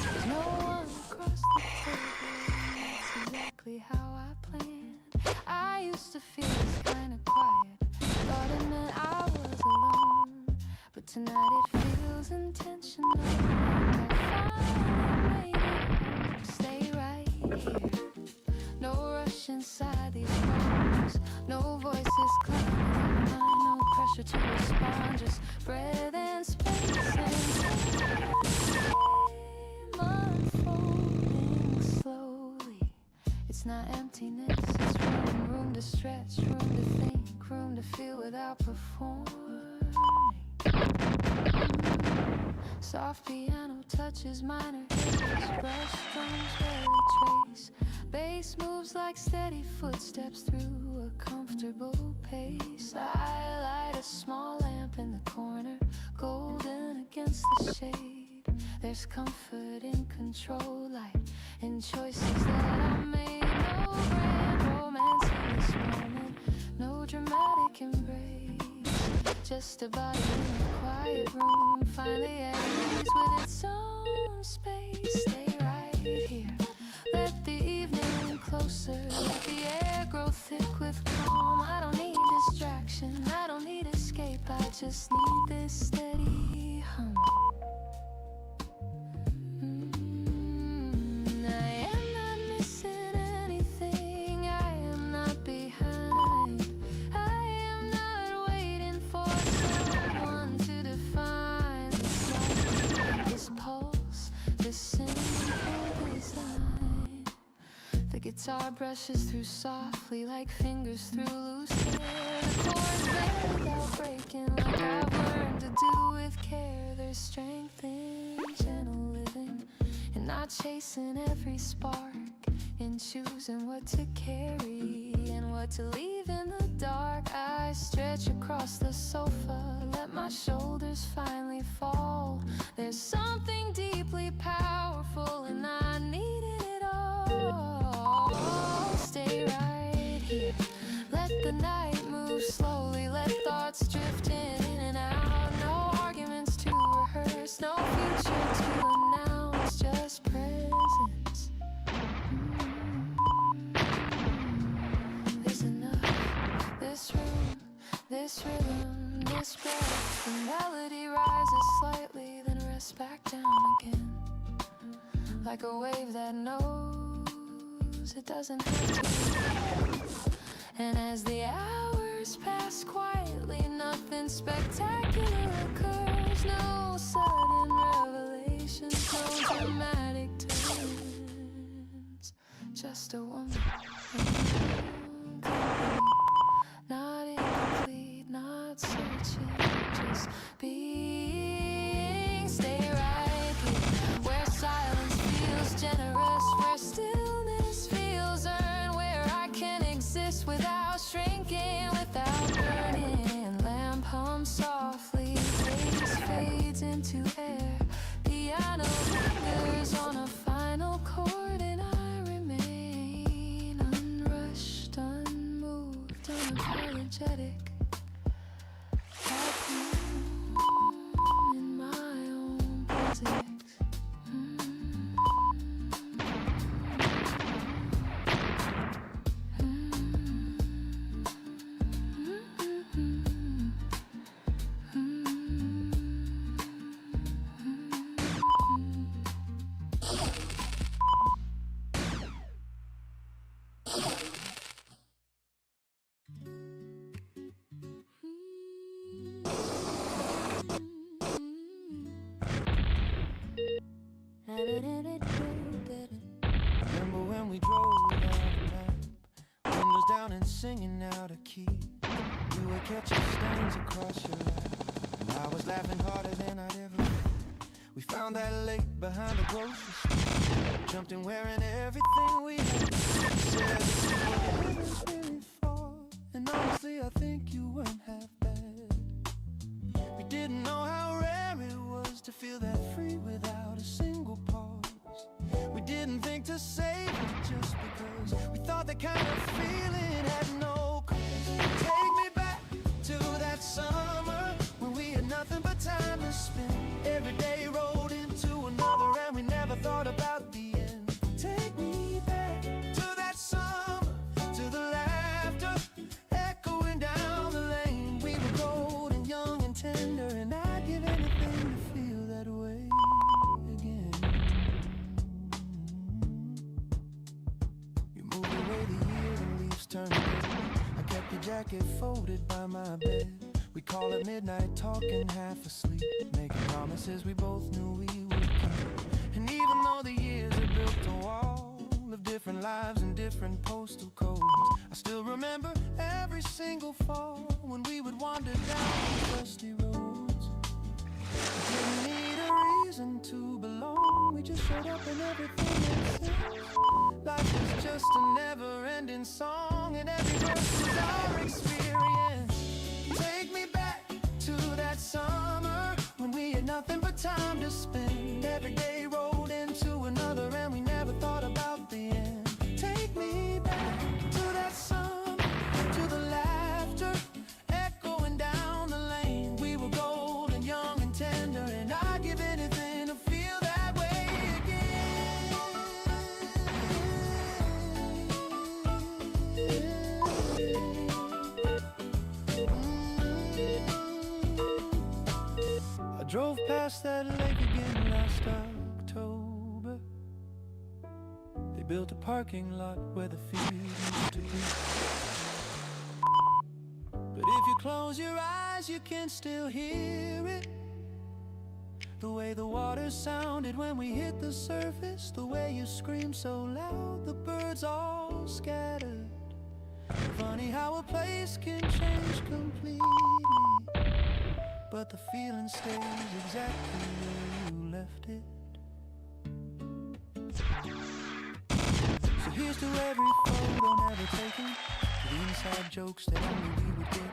There's no one across the table. That's exactly how I planned. I used to feel this kind of quiet, thought it meant I was alone, but tonight it feels intentional. I finally made it. Stay right here. No rush inside these rooms, no voices climbing my mind, no pressure to respond, just breath and space and time unfolding slowly. It's not emptiness, it's room to stretch, room to think, room to feel without performing. Soft piano touches minor hits, brush strums barely trace. Bass moves like steady footsteps through a comfortable pace. I light a small lamp in the corner, golden against the shade. There's comfort in control, light in choices that I made. No grand romance in this moment, no dramatic embrace. Just a body in a quiet room, finally at ease with its own space. Stay right here, let the evening closer, let the air grow thick with calm. I don't need distraction, I don't need escape, I just need this steady hum. I am not missing anything, I am not behind, I am not waiting for someone to define this life, this pulse, this simple design. The guitar brushes through softly like fingers through loose hair. The chords bend without breaking, like I've learned to do with care. There's strength in gentle living, and not chasing every spark, in choosing what to carry and what to leave in the dark. I stretch across the sofa, let my shoulders finally fall. There's something deeply powerful, and I needed it all. Stay right here, thoughts drifting in and out. No arguments to rehearse, no future to announce, just presence. There's enough, this room, this rhythm, this breath. The melody rises slightly, then rests back down again. Like a wave that knows it doesn't have to. And as the hours pass quietly, nothing spectacular occurs. No sudden revelations, no dramatic turns. Just a woman in company, not incomplete, not searching, just being. Stay right here, where silence feels generous, where stillness feels earned, where I can exist without shrinking, without burning. Lamp hums softly, face fades into air. Piano lingers on a final chord, and I remain unrushed, unmoved, unapologetic. At home in my own presence. Remember when we drove without a map, windows down and singing out of key. You were catching stains across your lap, and I was laughing harder than I'd ever been. We found that lake behind the grocery store, jumped in wearing everything we had. Said this is where it was really far, and honestly I think you weren't half bad. We didn't know how rare it was to feel that free without a single pause. We didn't think to save it just because we thought that kind of feeling had no cause. Take me back to that summer when we had nothing but time to spend. Every day rolled into another and we never thought about the end. Take me back to that summer, to the laughter echoing down the lane. We were golden, young and tender, and I'd give anything to feel that way again. You moved away the year the leaves turned red. I kept your jacket folded by my bed. We call it midnight talking half asleep, making promises we both knew we would keep. And even though the years have built a wall of different lives and different postal codes, I still remember every single fall when we would wander down the dusty roads. We didn't need a reason to belong, we just showed up and everything made sense. Life was just a never-ending song, and every verse was our experience. Take me back to that summer when we had nothing but time to spend. Every day rolled into another and we never thought about the end. Take me back to that summer, to the laughter echoing down the lane. We were golden, young and tender, and I'd give anything to feel that way again. I drove past that lake again last October. They built a parking lot where the field used to be. But if you close your eyes, you can still hear it. The way the water sounded when we hit the surface, the way you screamed so loud, the birds all scattered. Funny how a place can change completely, but the feeling stays exactly where you left it. So here's to every photo never taken, to the inside jokes that only we would get.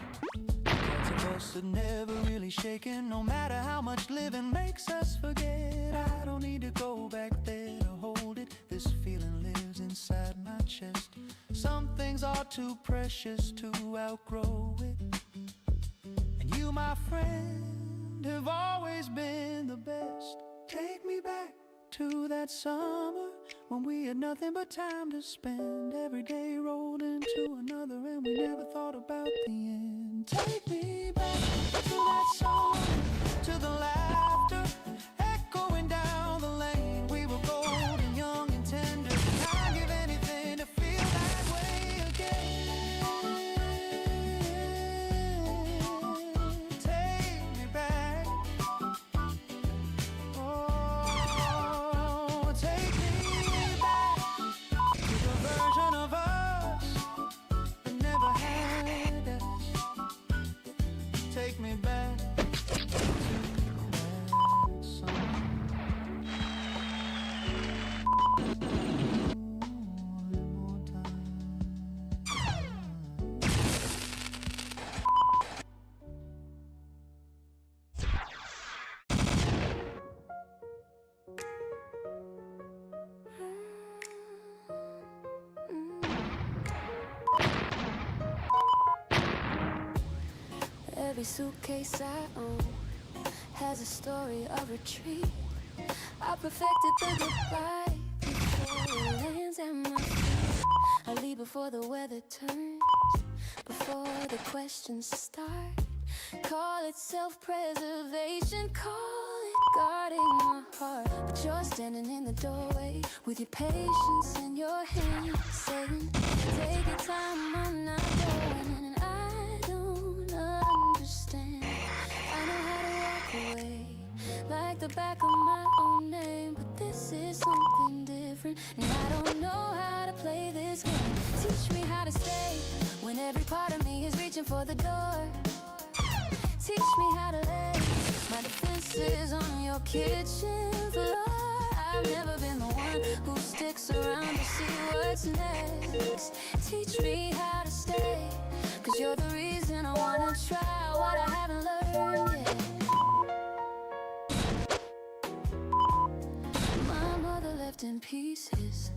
Parts of us that never really shaken, no matter how much living makes us forget. I don't need to go back there to hold it, this feeling lives inside my chest. Some things are too precious to outgrow it. my friend, have always been the best. Take me back to that summer when we had nothing but time to spend. Every day rolled into another and we never thought about the end. Take me back to that song, to the laughter echoing down the lane. We were golden, young and tender. I'd give anything to feel that way again. Take me back. Oh, take me back to the version of us that never had us. Take me back to that song. One more time. Every suitcase I own has a story of retreat. I perfected the goodbye before it lands at my feet. I leave before the weather turns, before the questions start. Call it self-preservation, call it guarding my heart. But you're standing in the doorway with your patience in your hand, saying, take your time, I'm not going. And I don't understand. I know how to walk away like the back of my own name, but this is something different, and I don't know how to play this game. Teach me how to stay when every part of me is reaching for the door. Teach me how to lay my defenses on your kitchen floor. I've never been the one who sticks around to see what's next. Teach me how to stay, 'cause you're the reason I wanna try what I haven't learned yet. My mother left in pieces,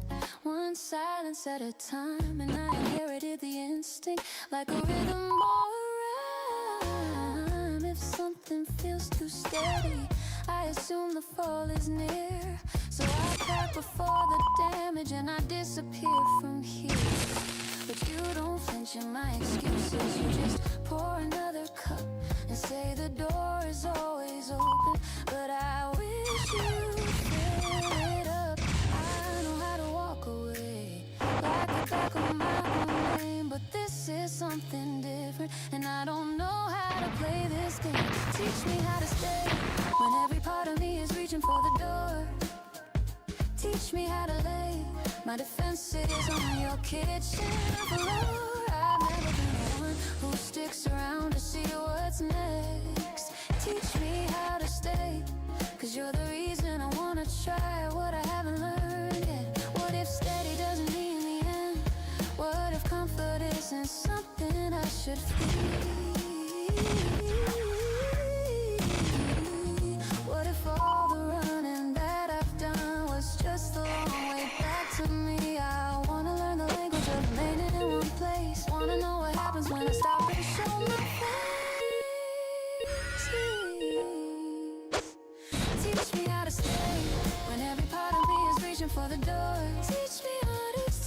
one silence at a time, and I inherited the instinct like a rhythm or a rhyme. If something feels too steady, I assume the fall is near. So I pack before the damage and I disappear from here. But you don't flinch in my excuses, you just pour another cup and say the door is always open. But I wish you'd fill it up. I know how to walk away like the back of my own name, but this is something different, and I don't know how to play this game. Teach me how to stay when every part of me is reaching for the door. Teach me how to lay my defenses on your kitchen floor. I've never been the one who sticks around to see what's next. Teach me how to stay, 'cause you're the reason I wanna try what I haven't learned yet. What if steady doesn't mean the end? What if comfort isn't something I should feel? What if all the running that I've done was just the long way back to me? I wanna learn the language of remaining in one place. Wanna know what happens when I stop and show my face. Teach me how to stay when every part of me is reaching for the door.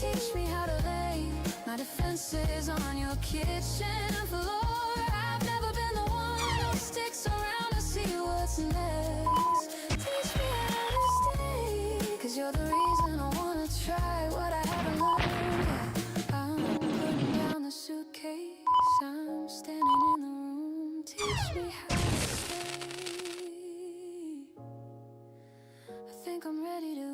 Teach me how to lay my defenses on your kitchen floor. I've never been the one who sticks around to see what's next. Teach me how to stay, 'cause you're the reason I wanna try what I haven't learned yet. I'm putting down the suitcase, I'm standing in the room. Teach me how to stay. I think I'm ready to.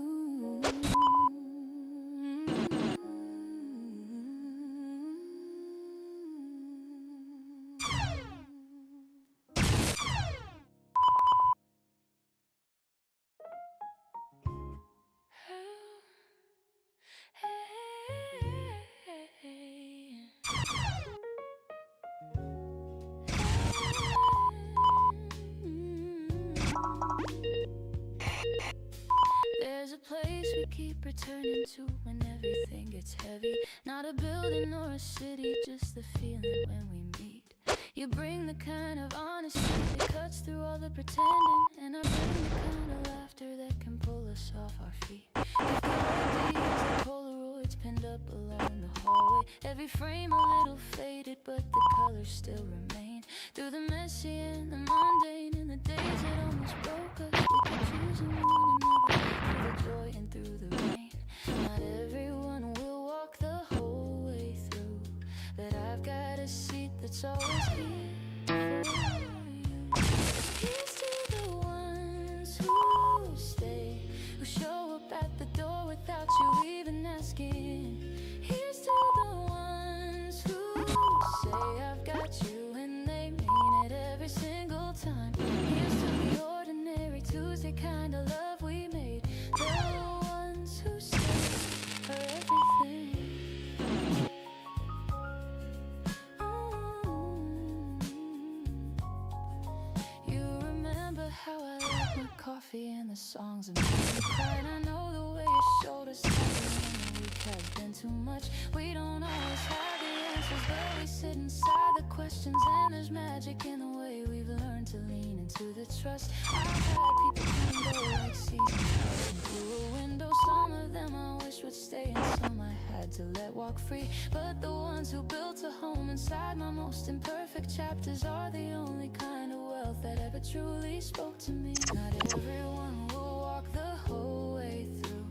There's a place we keep returning to when everything gets heavy. Not a building or a city, just the feeling when we meet. You bring the kind of honesty honesty that cuts through all the pretending, and I bring the kind of laughter that can pull us off our feet. We've got ideas like Polaroids pinned up along the hallway. Every frame a little faded, but the colors still remain. Through the messy and the mundane, and the days that almost broke us, we kept choosing one another. Through the joy and through the rain. Not everyone will walk the whole way through, but I've got a seat that's always here for you. Here's to the ones who stay, who show up at the door without you even asking. Here's to the ones who say I've got you, and they mean it every single time. Here's to the ordinary Tuesday kind of love we made. The ones who stay for everything. You remember how I like my coffee and the songs of me crying. I know the way your shoulders tighten when the week has been too much. We don't always have the answers, but we sit inside the questions, and there's magic in the way we've learned to lean into the trust. I've had people come and go like seasons passing through a window. Some of them I wish would stay, and some I had to let walk free. But the ones who built a home inside my most imperfect chapters are the only kind of wealth that ever truly spoke to me. Not everyone will walk the whole way through,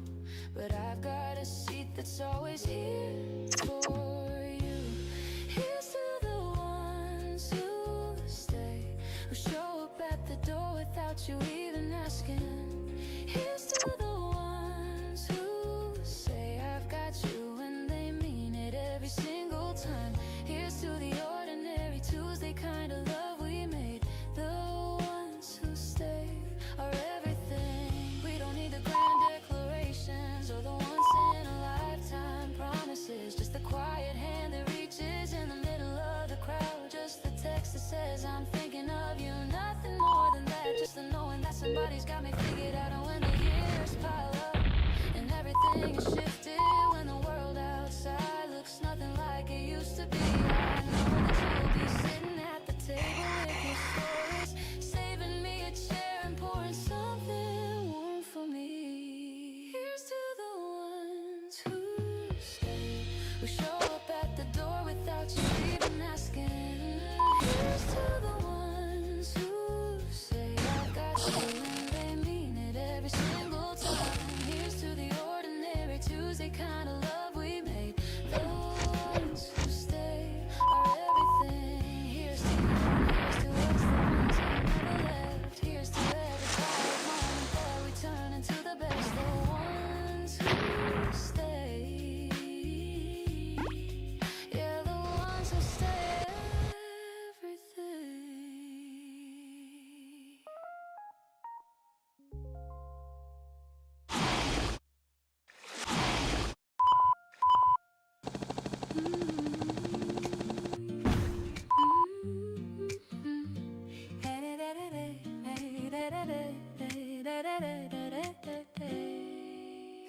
but I've got a seat that's always here for you. Here's to the ones who stay, who show up at the door without you even asking. Here's to the ones who say I've got you, and they mean it every single time. Here's to the ordinary Tuesday kind of love we made. The ones who stay are everything. We don't need the grand declarations or the once in a lifetime promises. Just the quiet hand that reaches in the middle of the crowd. Just the text that says I'm thinking of you. Nothing more than that. Just the knowing that somebody's got me figured out. And when the years pile up and everything is shifted, when the world outside looks nothing like it used to be, I know that you'll be sitting at the table with your stories, saving me a chair and pouring something warm for me. Here's to the ones who stay, who show up at the door without you even asking. Here's to the ones who say I've got you, and they mean it every single time. Here's to the ordinary Tuesday kind of love we made. The ones who stay are everything. Here's to us, the ones who never left. Here's to every quiet moment that we turn into the best. The ones who stay, yeah, the ones who stay, everything.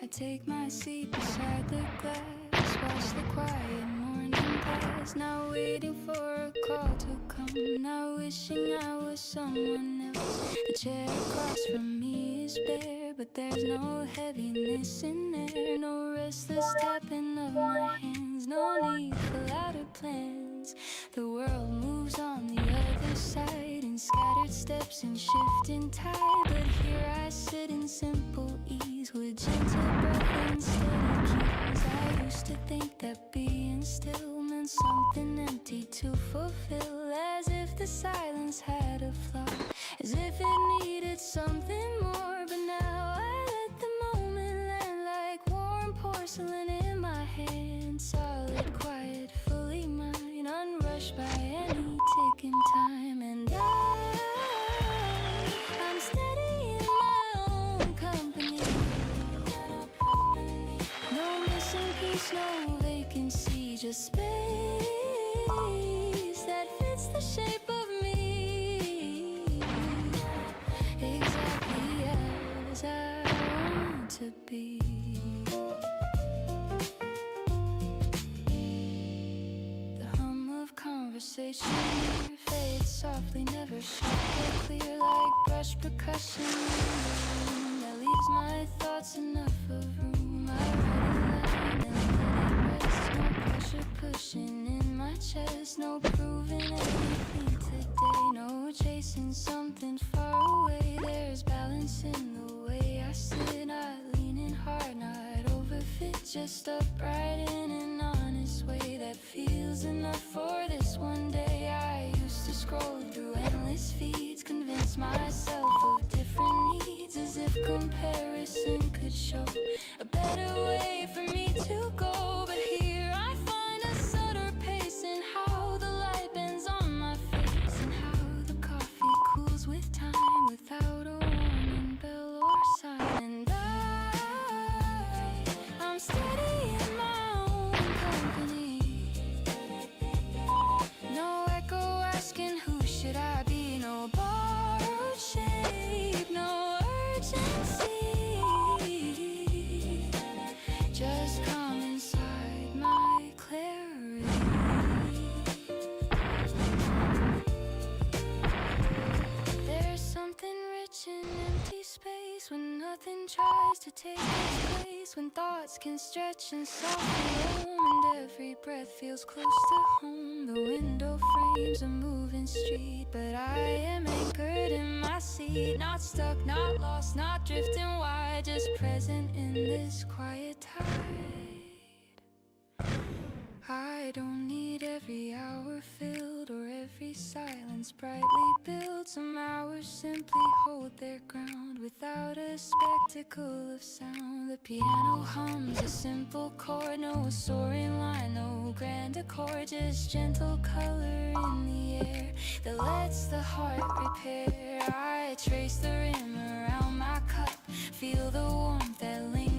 I take my seat beside the glass, watch the quiet morning pass, not waiting for a call to come, not wishing I was someone else. The chair across from me is bare, but there's no heaviness in there, no restless tapping of my hands, no need for louder plans. The world moves on the other side in scattered steps and shifting tide, but here I sit in simple ease with gentle breath and steady keys. I used to think that being still meant something empty to fulfill, as if the silence had a flaw, as if it needed something more. But now I let the moment land like warm porcelain in my hand, solid, quiet, fully mine, unrushed by any ticking time. And I'm steady in my own company, no missing piece, no vacancy, just space that fits the shape of me, exactly as I want to be. The hum of conversation chandelier fades softly, never sharp or clear, like brush percussion in the room that leaves my thoughts enough of room. I write a line and let it rest, no pressure pushing in my chest, no proving anything today, no chasing something far away. There's balance in the way I sit, not leaning hard, not overfit, just upright in an honest way that feels enough for this one day. I used to scroll through endless feeds, convince myself of different needs, as if comparison could show a better way for me to go. But here I find a subtle pace in how the light bends on my face, and how the coffee cools with time without a warning bell or sign. And I'm steady in my own company, no echo asking who should I be, no borrowed shape, no urgency, just calm inside my clarity. There's something rich in empty space, when nothing tries to take its place, when thoughts can stretch and softly roam, and every breath feels close to home. The window frames a moving street, but I am anchored in my seat, not stuck, not lost, not drifting wide, just present in this quiet tide. I don't need every hour filled or every silence brightly built. Some hours simply hold their ground without a spectacle of sound. The piano hums a simple chord, no soaring line, no grand accord, just gentle color in the air that lets the heart repair. I trace the rim around my cup, feel the warmth that lingers